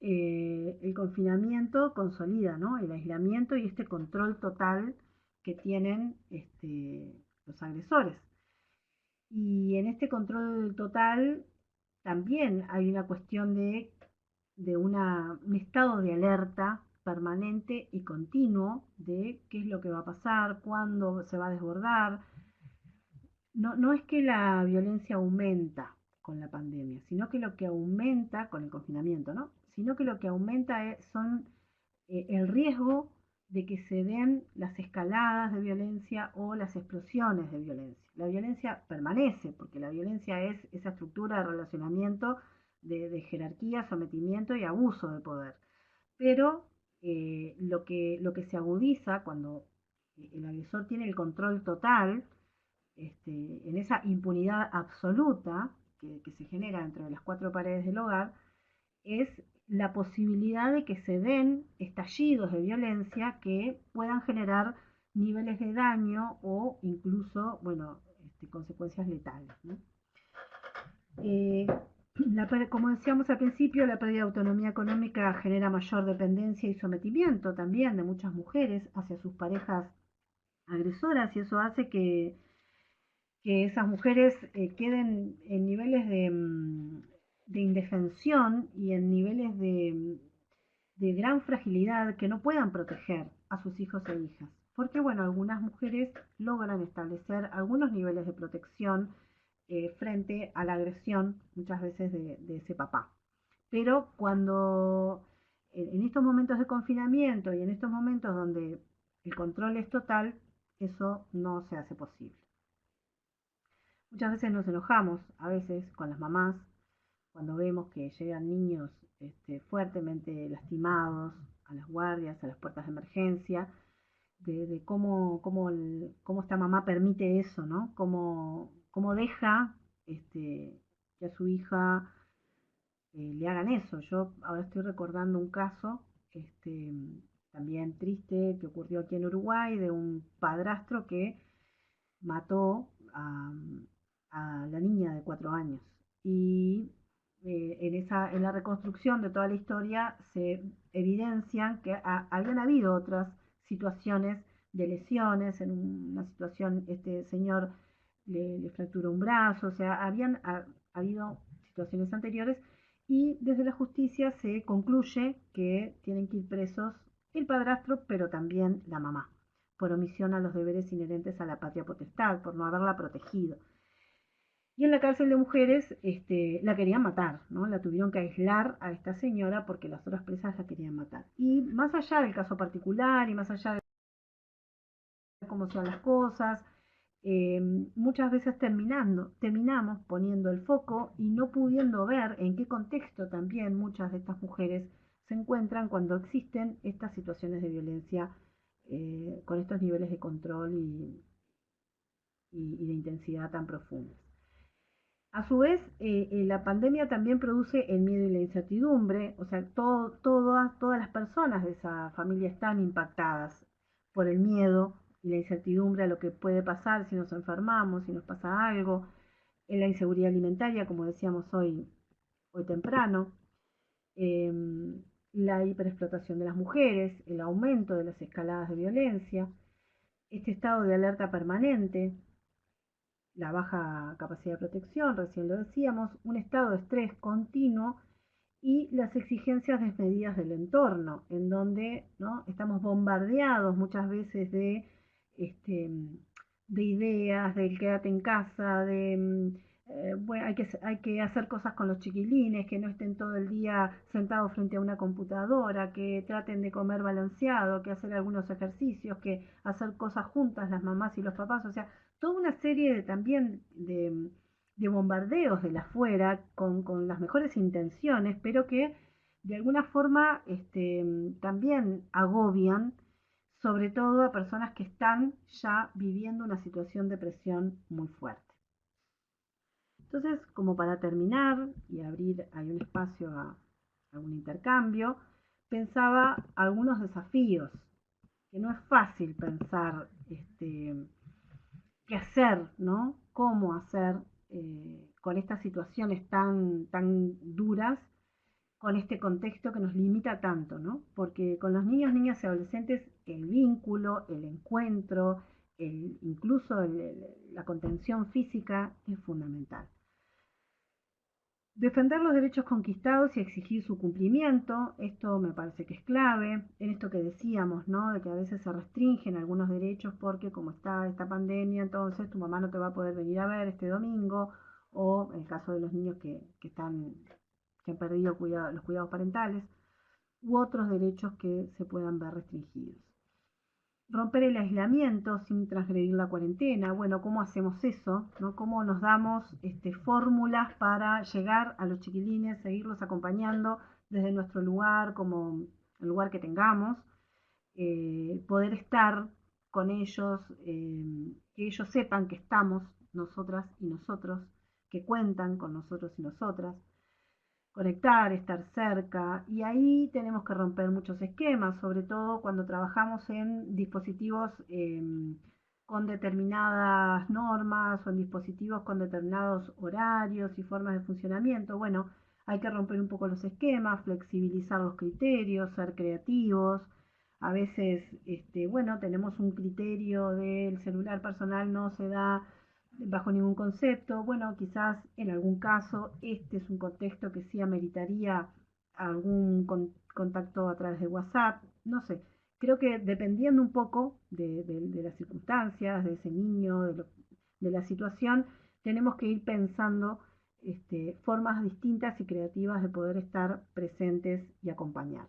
El confinamiento consolida, ¿no? El aislamiento y este control total que tienen los agresores. Y en este control total también hay una cuestión de un estado de alerta permanente y continuo de qué es lo que va a pasar, cuándo se va a desbordar. No es que la violencia aumenta con la pandemia, sino que lo que aumenta con el confinamiento, ¿no? Sino que lo que aumenta son el riesgo de que se den las escaladas de violencia o las explosiones de violencia. La violencia permanece, porque la violencia es esa estructura de relacionamiento de jerarquía, sometimiento y abuso de poder. Pero lo que se agudiza cuando el agresor tiene el control total, en esa impunidad absoluta que se genera dentro de las cuatro paredes del hogar, es la posibilidad de que se den estallidos de violencia que puedan generar niveles de daño o incluso, bueno, consecuencias letales, ¿no? Eh, como decíamos al principio, la pérdida de autonomía económica genera mayor dependencia y sometimiento también de muchas mujeres hacia sus parejas agresoras, y eso hace que esas mujeres queden en niveles de indefensión y en niveles de gran fragilidad, que no puedan proteger a sus hijos e hijas. Porque, bueno, algunas mujeres logran establecer algunos niveles de protección frente a la agresión, muchas veces de ese papá. Pero cuando en estos momentos de confinamiento y en estos momentos donde el control es total, eso no se hace posible. Muchas veces nos enojamos, a veces con las mamás, cuando vemos que llegan niños fuertemente lastimados a las guardias, a las puertas de emergencia, de cómo esta mamá permite eso, ¿no? Cómo deja que a su hija le hagan eso. Yo ahora estoy recordando un caso también triste que ocurrió aquí en Uruguay, de un padrastro que mató a la niña de 4 años. Y en la reconstrucción de toda la historia se evidencian que habían habido otras situaciones de lesiones. En una situación este señor le fracturó un brazo, o sea, habían habido situaciones anteriores, y desde la justicia se concluye que tienen que ir presos el padrastro, pero también la mamá, por omisión a los deberes inherentes a la patria potestad, por no haberla protegido. Y en la cárcel de mujeres la querían matar, ¿no? La tuvieron que aislar a esta señora porque las otras presas la querían matar. Y más allá del caso particular y más allá de cómo son las cosas, muchas veces terminamos poniendo el foco y no pudiendo ver en qué contexto también muchas de estas mujeres se encuentran cuando existen estas situaciones de violencia con estos niveles de control y de intensidad tan profundos. A su vez, la pandemia también produce el miedo y la incertidumbre, o sea, todas las personas de esa familia están impactadas por el miedo y la incertidumbre a lo que puede pasar si nos enfermamos, si nos pasa algo, en la inseguridad alimentaria, como decíamos hoy temprano, eh, la hiperexplotación de las mujeres, el aumento de las escaladas de violencia, este estado de alerta permanente, la baja capacidad de protección, recién lo decíamos, un estado de estrés continuo y las exigencias desmedidas del entorno, en donde, ¿no?, estamos bombardeados muchas veces este, de ideas, del quédate en casa, bueno, hay que hacer cosas con los chiquilines, que no estén todo el día sentados frente a una computadora, que traten de comer balanceado, que hacer algunos ejercicios, que hacer cosas juntas las mamás y los papás, o sea, toda una serie también de bombardeos de la afuera con las mejores intenciones, pero que de alguna forma también agobian, sobre todo a personas que están ya viviendo una situación de presión muy fuerte. Entonces, como para terminar y abrir ahí un espacio a algún intercambio, pensaba algunos desafíos, que no es fácil pensar qué hacer, ¿no? Cómo hacer con estas situaciones tan duras, con este contexto que nos limita tanto, ¿no? Porque con los niños, niñas y adolescentes el vínculo, el encuentro, incluso la contención física es fundamental. Defender los derechos conquistados y exigir su cumplimiento, esto me parece que es clave, en esto que decíamos, ¿no? De que a veces se restringen algunos derechos porque como está esta pandemia, entonces tu mamá no te va a poder venir a ver este domingo, o en el caso de los niños que han perdido los cuidados parentales, u otros derechos que se puedan ver restringidos. Romper el aislamiento sin transgredir la cuarentena. Bueno, ¿cómo hacemos eso? ¿No? ¿Cómo nos damos fórmulas para llegar a los chiquilines, seguirlos acompañando desde nuestro lugar, como el lugar que tengamos, poder estar con ellos, que ellos sepan que estamos nosotras y nosotros, que cuentan con nosotros y nosotras, conectar, estar cerca, y ahí tenemos que romper muchos esquemas, sobre todo cuando trabajamos en dispositivos con determinadas normas o en dispositivos con determinados horarios y formas de funcionamiento. Bueno, hay que romper un poco los esquemas, flexibilizar los criterios, ser creativos. A veces, bueno, tenemos un criterio del celular personal, no se da bajo ningún concepto. Bueno, quizás en algún caso este es un contexto que sí ameritaría algún contacto a través de WhatsApp, no sé. Creo que dependiendo un poco de las circunstancias, de ese niño, de la situación, tenemos que ir pensando formas distintas y creativas de poder estar presentes y acompañar.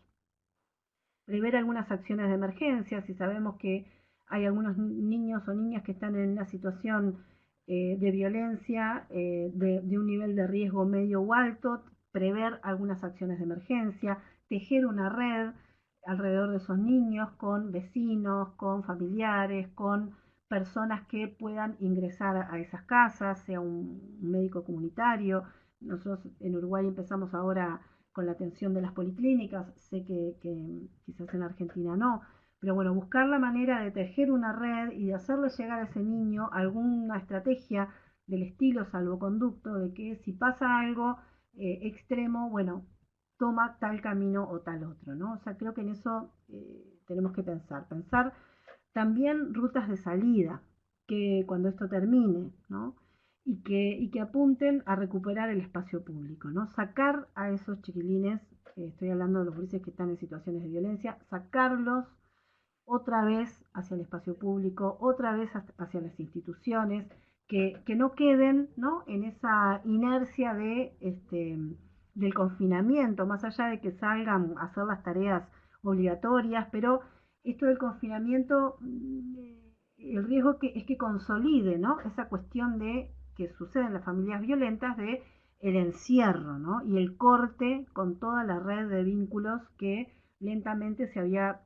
Prever algunas acciones de emergencia, si sabemos que hay algunos niños o niñas que están en una situación de violencia de un nivel de riesgo medio o alto, prever algunas acciones de emergencia, tejer una red alrededor de esos niños con vecinos, con familiares, con personas que puedan ingresar a esas casas, sea un médico comunitario. Nosotros en Uruguay empezamos ahora con la atención de las policlínicas, sé que quizás en Argentina no, pero bueno, buscar la manera de tejer una red y de hacerle llegar a ese niño alguna estrategia del estilo salvoconducto, de que si pasa algo extremo, bueno, toma tal camino o tal otro, ¿no? O sea, creo que en eso tenemos que pensar también rutas de salida, que cuando esto termine, ¿no? Y que apunten a recuperar el espacio público, ¿no? Sacar a esos chiquilines, estoy hablando de los gurises que están en situaciones de violencia, sacarlos otra vez hacia el espacio público, otra vez hacia las instituciones, que no queden, ¿no? En esa inercia del confinamiento, más allá de que salgan a hacer las tareas obligatorias, pero esto del confinamiento, el riesgo es que consolide, ¿no? Esa cuestión de que sucede en las familias violentas de el encierro, ¿no? Y el corte con toda la red de vínculos que lentamente se había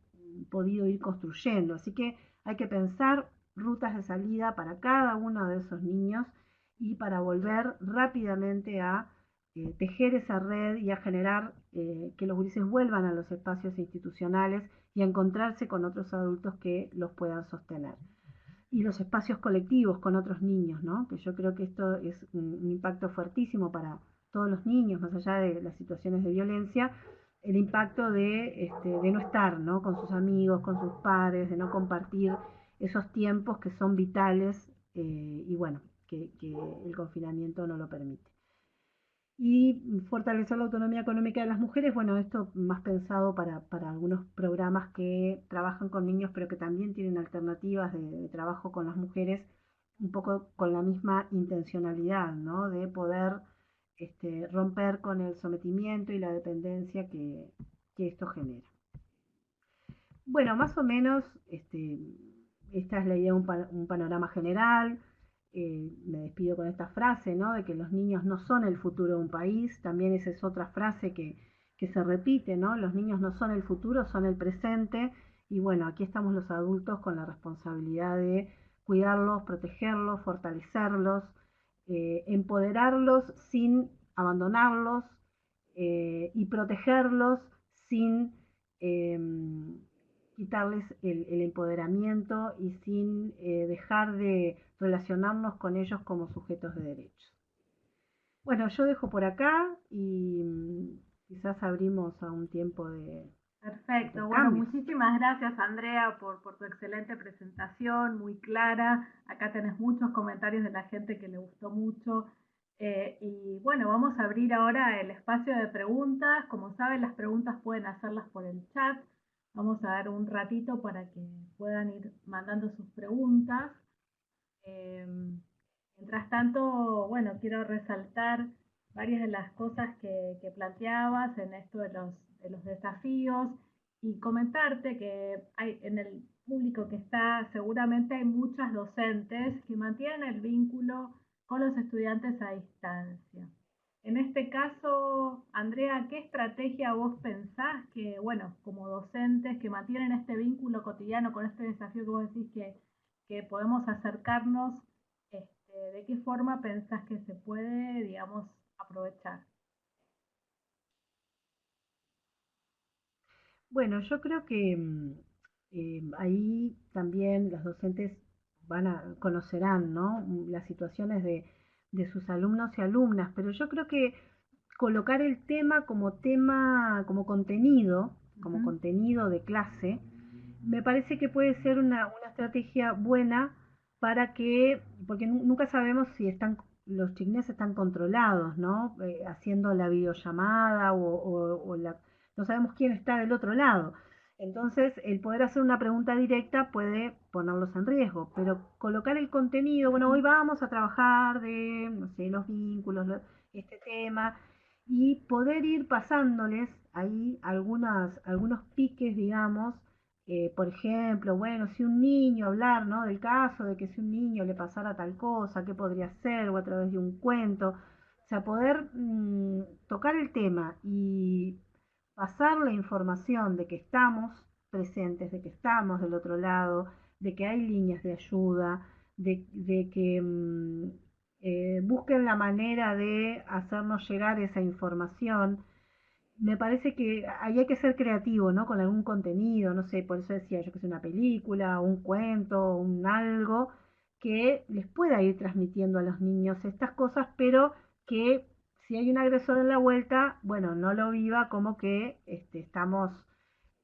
podido ir construyendo. Así que hay que pensar rutas de salida para cada uno de esos niños y para volver rápidamente a tejer esa red y a generar que los gurises vuelvan a los espacios institucionales y a encontrarse con otros adultos que los puedan sostener. Y los espacios colectivos con otros niños, ¿no? Que yo creo que esto es un impacto fuertísimo para todos los niños, más allá de las situaciones de violencia, el impacto de no estar, ¿no? Con sus amigos, con sus padres, de no compartir esos tiempos que son vitales y bueno, que el confinamiento no lo permite. Y fortalecer la autonomía económica de las mujeres, bueno, esto más pensado para algunos programas que trabajan con niños, pero que también tienen alternativas de trabajo con las mujeres, un poco con la misma intencionalidad, ¿no? De poder romper con el sometimiento y la dependencia que esto genera. Bueno, más o menos esta es la idea, un panorama general. Me despido con esta frase, ¿no? De que los niños no son el futuro de un país. También esa es otra frase que se repite, ¿no? Los niños no son el futuro, son el presente. Y bueno, aquí estamos los adultos con la responsabilidad de cuidarlos, protegerlos, fortalecerlos, empoderarlos sin abandonarlos y protegerlos sin quitarles el empoderamiento y sin dejar de relacionarnos con ellos como sujetos de derechos. Bueno, yo dejo por acá y quizás abrimos a un tiempo de Perfecto, bueno, cambios. muchísimas gracias Andrea por tu excelente presentación, muy clara. Acá tenés muchos comentarios de la gente que le gustó mucho. Y bueno, vamos a abrir ahora el espacio de preguntas. Como saben, las preguntas pueden hacerlas por el chat. Vamos a dar un ratito para que puedan ir mandando sus preguntas. Eh, Mientras tanto, bueno, quiero resaltar varias de las cosas que planteabas en esto de los desafíos y comentarte que hay, en el público que está seguramente hay muchas docentes que mantienen el vínculo con los estudiantes a distancia. En este caso, Andrea, ¿qué estrategia vos pensás que, bueno, como docentes que mantienen este vínculo cotidiano con este desafío que vos decís que podemos acercarnos, ¿de qué forma pensás que se puede, digamos, aprovechar? Bueno, yo creo que ahí también los docentes conocerán, ¿no? Las situaciones de sus alumnos y alumnas, pero yo creo que colocar el tema, como Ujú. contenido de clase, me parece que puede ser una estrategia buena para que, porque nunca sabemos si los chiquines están controlados, ¿no? Haciendo la videollamada no sabemos quién está del otro lado. Entonces, el poder hacer una pregunta directa puede ponerlos en riesgo, pero colocar el contenido, bueno, hoy vamos a trabajar de, no sé, los vínculos, este tema, y poder ir pasándoles ahí algunos piques, digamos, por ejemplo, bueno, si un niño, hablar, ¿no? Del caso de que si un niño le pasara tal cosa, qué podría hacer, o a través de un cuento, o sea, poder tocar el tema y pasar la información de que estamos presentes, de que estamos del otro lado, de que hay líneas de ayuda, de que busquen la manera de hacernos llegar esa información. Me parece que ahí hay que ser creativo, ¿no? Con algún contenido, no sé, por eso decía yo que es una película, un cuento, un algo que les pueda ir transmitiendo a los niños estas cosas, pero que si hay un agresor en la vuelta, bueno, no lo viva como que estamos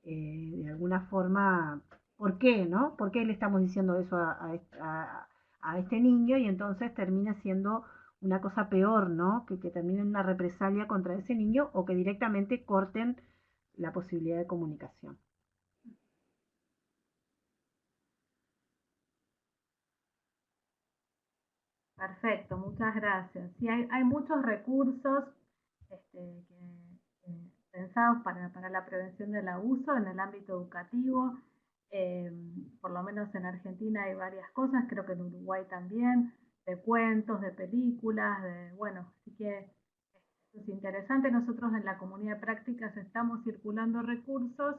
de alguna forma, ¿por qué, no? ¿Por qué le estamos diciendo eso a este niño? Y entonces termina siendo una cosa peor, ¿no? Que termine en una represalia contra ese niño o que directamente corten la posibilidad de comunicación. Perfecto, muchas gracias. Sí, hay muchos recursos pensados para la prevención del abuso en el ámbito educativo. Eh, por lo menos en Argentina hay varias cosas, creo que en Uruguay también, de cuentos, de películas, bueno, así que es interesante. Nosotros en la comunidad de prácticas estamos circulando recursos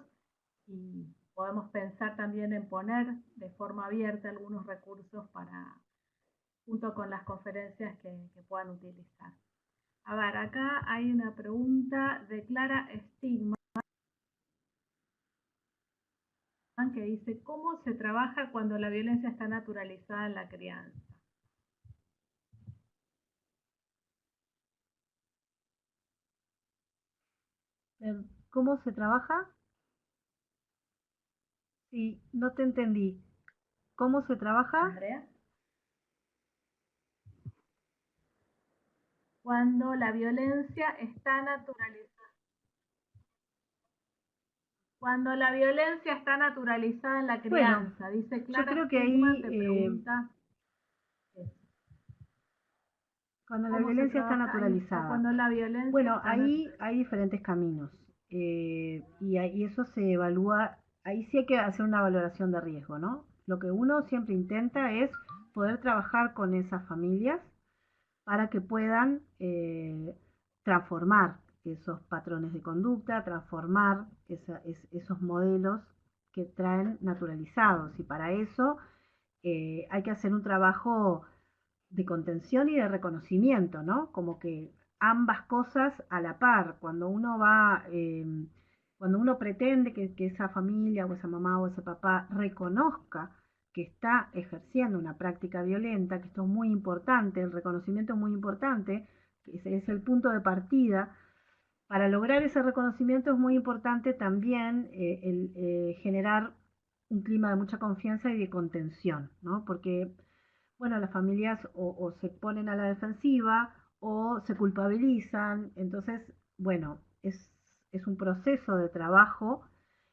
y podemos pensar también en poner de forma abierta algunos recursos junto con las conferencias que puedan utilizar. A ver, acá hay una pregunta de Clara Stigma que dice, ¿cómo se trabaja cuando la violencia está naturalizada en la crianza? ¿Cómo se trabaja? Sí, no te entendí. ¿Cómo se trabaja? Andrea. Cuando la violencia está naturalizada. Cuando la violencia está naturalizada en la Bueno, crianza, dice yo Clara creo que Stigman, ahí, te pregunta eso. cuando la ¿Cómo se violencia está trabaja ahí? O naturalizada, cuando la violencia bueno, está ahí naturalizada. hay diferentes caminos y eso se evalúa, ahí sí hay que hacer una valoración de riesgo, ¿no? Lo que uno siempre intenta es poder trabajar con esas familias para que puedan transformar esos patrones de conducta, transformar esos modelos que traen naturalizados. Y para eso hay que hacer un trabajo de contención y de reconocimiento, ¿no? Como que ambas cosas a la par. Cuando uno pretende que esa familia o esa mamá o ese papá reconozca que está ejerciendo una práctica violenta, que esto es muy importante, el reconocimiento es muy importante, es el punto de partida, para lograr ese reconocimiento es muy importante también generar un clima de mucha confianza y de contención, ¿no? Porque, bueno, las familias o se ponen a la defensiva o se culpabilizan, entonces, bueno, es un proceso de trabajo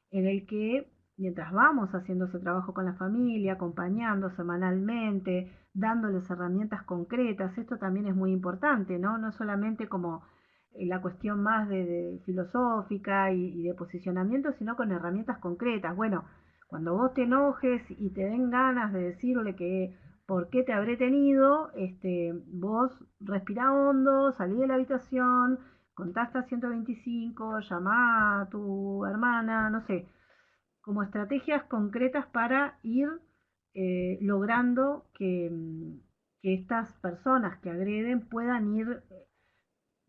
en el que mientras vamos haciendo ese trabajo con la familia, acompañando semanalmente, dándoles herramientas concretas, esto también es muy importante, ¿no? No solamente como la cuestión más de filosófica y de posicionamiento, sino con herramientas concretas. Bueno, cuando vos te enojes y te den ganas de decirle que por qué te habré tenido, vos respirá hondo, salí de la habitación, contacta 125, llama a tu hermana, no sé, como estrategias concretas para ir logrando que estas personas que agreden puedan ir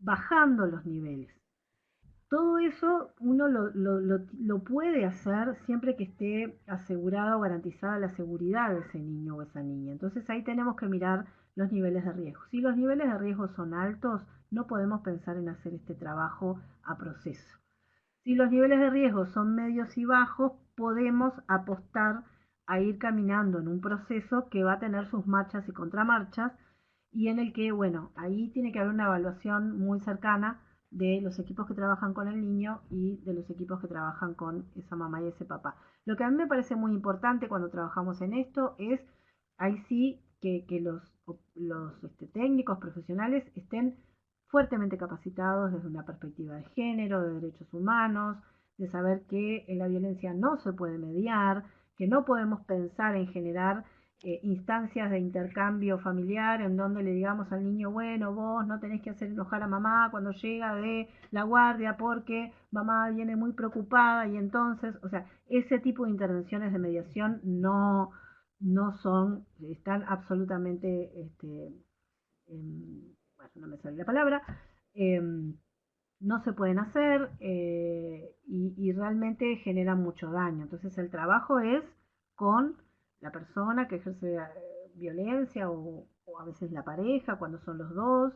bajando los niveles. Todo eso uno lo puede hacer siempre que esté asegurada o garantizada la seguridad de ese niño o esa niña. Entonces ahí tenemos que mirar los niveles de riesgo. Si los niveles de riesgo son altos, no podemos pensar en hacer este trabajo a proceso. Si los niveles de riesgo son medios y bajos, podemos apostar a ir caminando en un proceso que va a tener sus marchas y contramarchas y en el que, bueno, ahí tiene que haber una evaluación muy cercana de los equipos que trabajan con el niño y de los equipos que trabajan con esa mamá y ese papá. Lo que a mí me parece muy importante cuando trabajamos en esto es, ahí sí, que los técnicos profesionales estén fuertemente capacitados desde una perspectiva de género, de derechos humanos, de saber que la violencia no se puede mediar, que no podemos pensar en generar instancias de intercambio familiar en donde le digamos al niño, bueno, vos no tenés que hacer enojar a mamá cuando llega de la guardia porque mamá viene muy preocupada y entonces, o sea, ese tipo de intervenciones de mediación no son, están absolutamente, bueno, no me sale la palabra, eh, no se pueden hacer y realmente generan mucho daño. Entonces el trabajo es con la persona que ejerce violencia o a veces la pareja, cuando son los dos.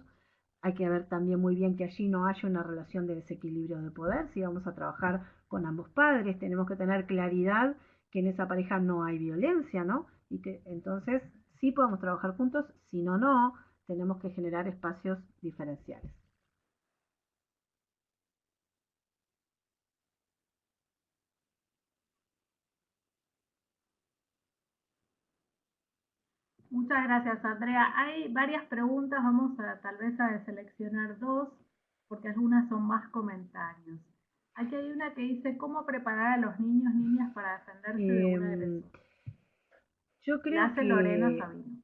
Hay que ver también muy bien que allí no haya una relación de desequilibrio de poder. Si vamos a trabajar con ambos padres, tenemos que tener claridad que en esa pareja no hay violencia, ¿no? Y que entonces sí podemos trabajar juntos, si no, no, tenemos que generar espacios diferenciales. Muchas gracias, Andrea. Hay varias preguntas, vamos a tal vez a seleccionar dos, porque algunas son más comentarios. Aquí hay una que dice, ¿cómo preparar a los niños, niñas para defenderse de un agresor? Yo La creo hace Lorena que Sabino.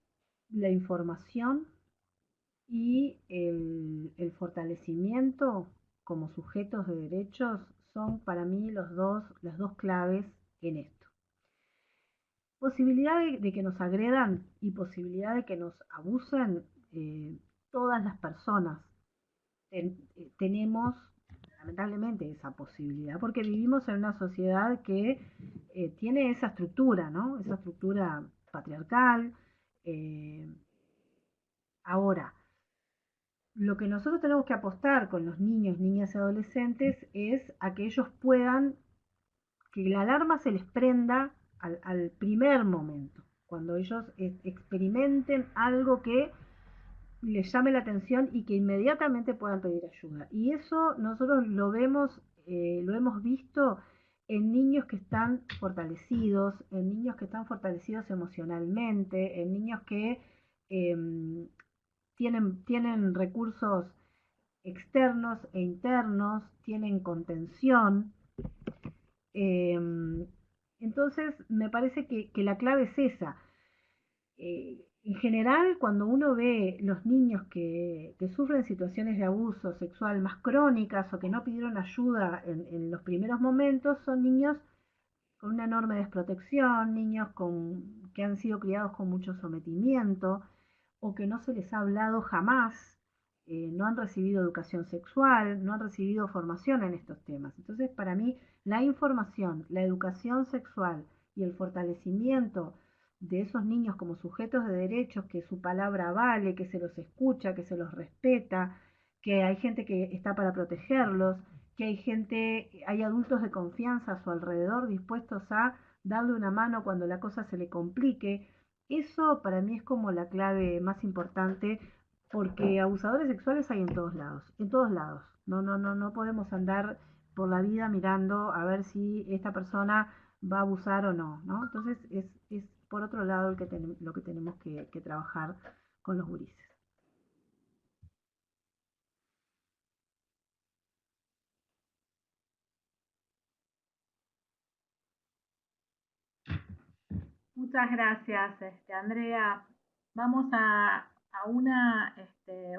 la información y el fortalecimiento como sujetos de derechos son para mí las dos claves en esto. Posibilidad de que nos agredan y posibilidad de que nos abusen, todas las personas tenemos lamentablemente esa posibilidad, porque vivimos en una sociedad que tiene esa estructura, ¿no? Esa estructura patriarcal. eh, Ahora, lo que nosotros tenemos que apostar con los niños, niñas y adolescentes es a que ellos puedan, que la alarma se les prenda al primer momento, cuando ellos experimenten algo que les llame la atención y que inmediatamente puedan pedir ayuda. Y eso nosotros lo hemos visto en niños que están fortalecidos, en niños que están fortalecidos emocionalmente, en niños que eh, tienen recursos externos e internos, tienen contención. Eh, entonces, me parece que la clave es esa. En general, cuando uno ve los niños que sufren situaciones de abuso sexual más crónicas o que no pidieron ayuda en los primeros momentos, son niños con una enorme desprotección, niños que han sido criados con mucho sometimiento o que no se les ha hablado jamás, no han recibido educación sexual, no han recibido formación en estos temas. Entonces, para mí, la información, la educación sexual y el fortalecimiento de esos niños como sujetos de derechos, que su palabra vale, que se los escucha, que se los respeta, que hay gente que está para protegerlos, que hay adultos de confianza a su alrededor dispuestos a darle una mano cuando la cosa se le complique. Eso para mí es como la clave más importante, porque abusadores sexuales hay en todos lados. No podemos andar por la vida mirando a ver si esta persona va a abusar o no, ¿no? Entonces es por otro lado lo que tenemos que trabajar con los gurises. Muchas gracias, Andrea. Vamos a una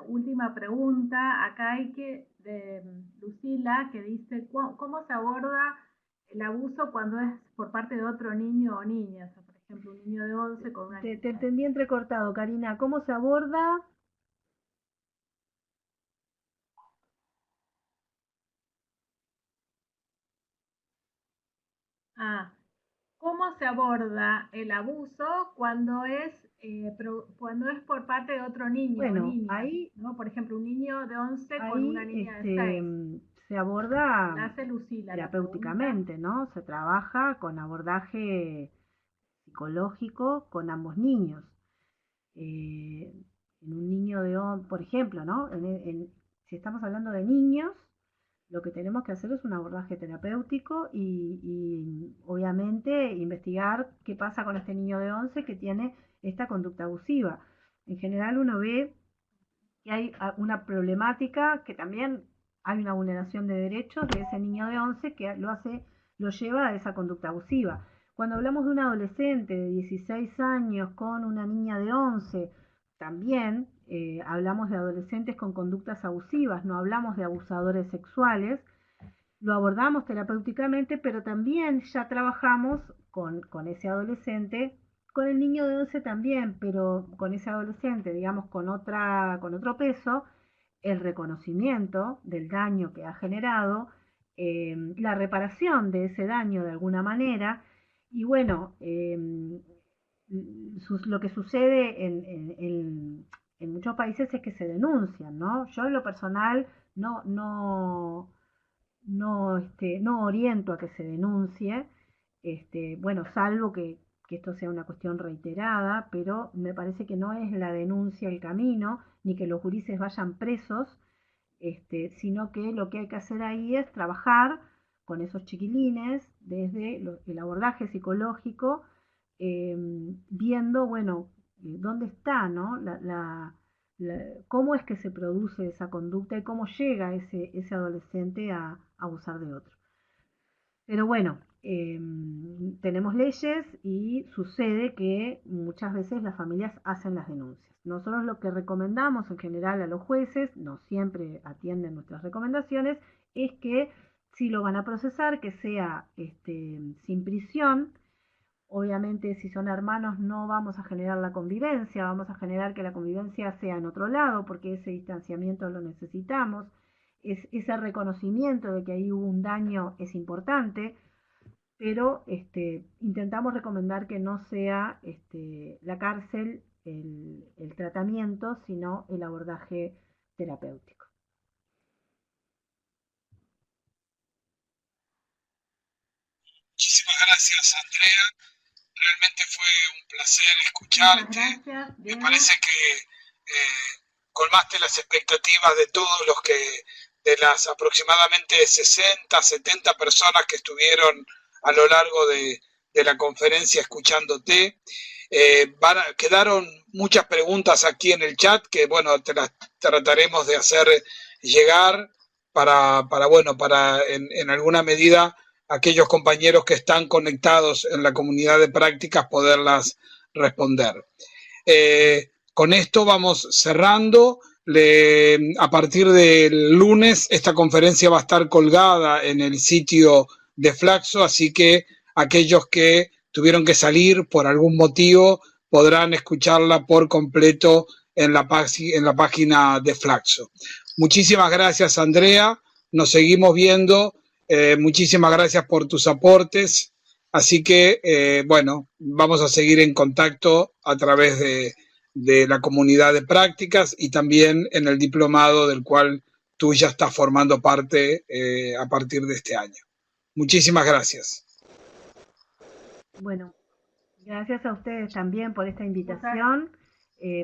última pregunta. Acá hay de Lucila, que dice, ¿cómo se aborda el abuso cuando es por parte de otro niño o niña? O sea, por ejemplo, un niño de 11 con una Te entendí entrecortado, Karina. ¿Cómo se aborda? ¿Cómo se aborda el abuso cuando cuando es por parte de otro niño Bueno, o niña? ahí, ¿No? Por ejemplo, un niño de 11 con ahí una niña de 6. se aborda La hace Lucila, terapéuticamente, ¿no? Se trabaja con abordaje psicológico con ambos niños. En un niño por ejemplo, ¿no? Si estamos hablando de niños, lo que tenemos que hacer es un abordaje terapéutico y obviamente investigar qué pasa con este niño de 11 que tiene esta conducta abusiva. En general uno ve que hay una problemática, que también hay una vulneración de derechos de ese niño de 11 que lo lleva a esa conducta abusiva. Cuando hablamos de un adolescente de 16 años con una niña de 11, también hablamos de adolescentes con conductas abusivas, no hablamos de abusadores sexuales. Lo abordamos terapéuticamente, pero también ya trabajamos con ese adolescente, con el niño de 11 también, pero con ese adolescente, digamos, con otro peso, el reconocimiento del daño que ha generado, la reparación de ese daño de alguna manera, y bueno, lo que sucede en muchos países es que se denuncian, ¿no? Yo en lo personal no oriento a que se denuncie, bueno, salvo que esto sea una cuestión reiterada, pero me parece que no es la denuncia el camino, ni que los gurises vayan presos, sino que lo que hay que hacer ahí es trabajar con esos chiquilines desde el abordaje psicológico, viendo, bueno, dónde está, ¿no? Cómo es que se produce esa conducta y cómo llega ese adolescente a abusar de otro. Pero bueno, tenemos leyes y sucede que muchas veces las familias hacen las denuncias. Nosotros lo que recomendamos en general a los jueces, no siempre atienden nuestras recomendaciones, es que si lo van a procesar, que sea sin prisión. Obviamente, si son hermanos, no vamos a generar la convivencia, vamos a generar que la convivencia sea en otro lado, porque ese distanciamiento lo necesitamos. Ese reconocimiento de que ahí hubo un daño es importante, pero intentamos recomendar que no sea la cárcel el tratamiento, sino el abordaje terapéutico. Muchísimas gracias, Andrea. Realmente fue un placer escucharte. Gracias, me parece que colmaste las expectativas de todos de las aproximadamente 60, 70 personas que estuvieron a lo largo de la conferencia escuchándote. Quedaron muchas preguntas aquí en el chat que, bueno, te las trataremos de hacer llegar para en alguna medida aquellos compañeros que están conectados en la comunidad de prácticas poderlas responder. Con esto vamos cerrando. A partir del lunes esta conferencia va a estar colgada en el sitio de Flaxo, así que aquellos que tuvieron que salir por algún motivo podrán escucharla por completo en la página de Flaxo. Muchísimas gracias, Andrea. Nos seguimos viendo. Muchísimas gracias por tus aportes. Así que, bueno, vamos a seguir en contacto a través de la comunidad de prácticas y también en el diplomado del cual tú ya estás formando parte a partir de este año. Muchísimas gracias. Bueno, gracias a ustedes también por esta invitación.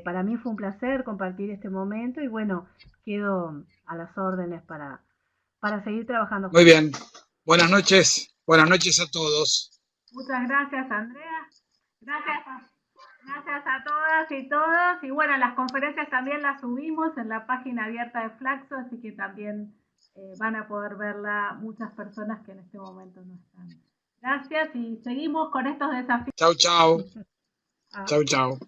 Para mí fue un placer compartir este momento y bueno, quedo a las órdenes para seguir trabajando. Muy bien. Buenas noches a todos. Muchas gracias, Andrea. Gracias a todas y todos. Y bueno, las conferencias también las subimos en la página abierta de Flaxo, así que también van a poder verla muchas personas que en este momento no están. Gracias y seguimos con estos desafíos. Chau, chau. Chau, chau.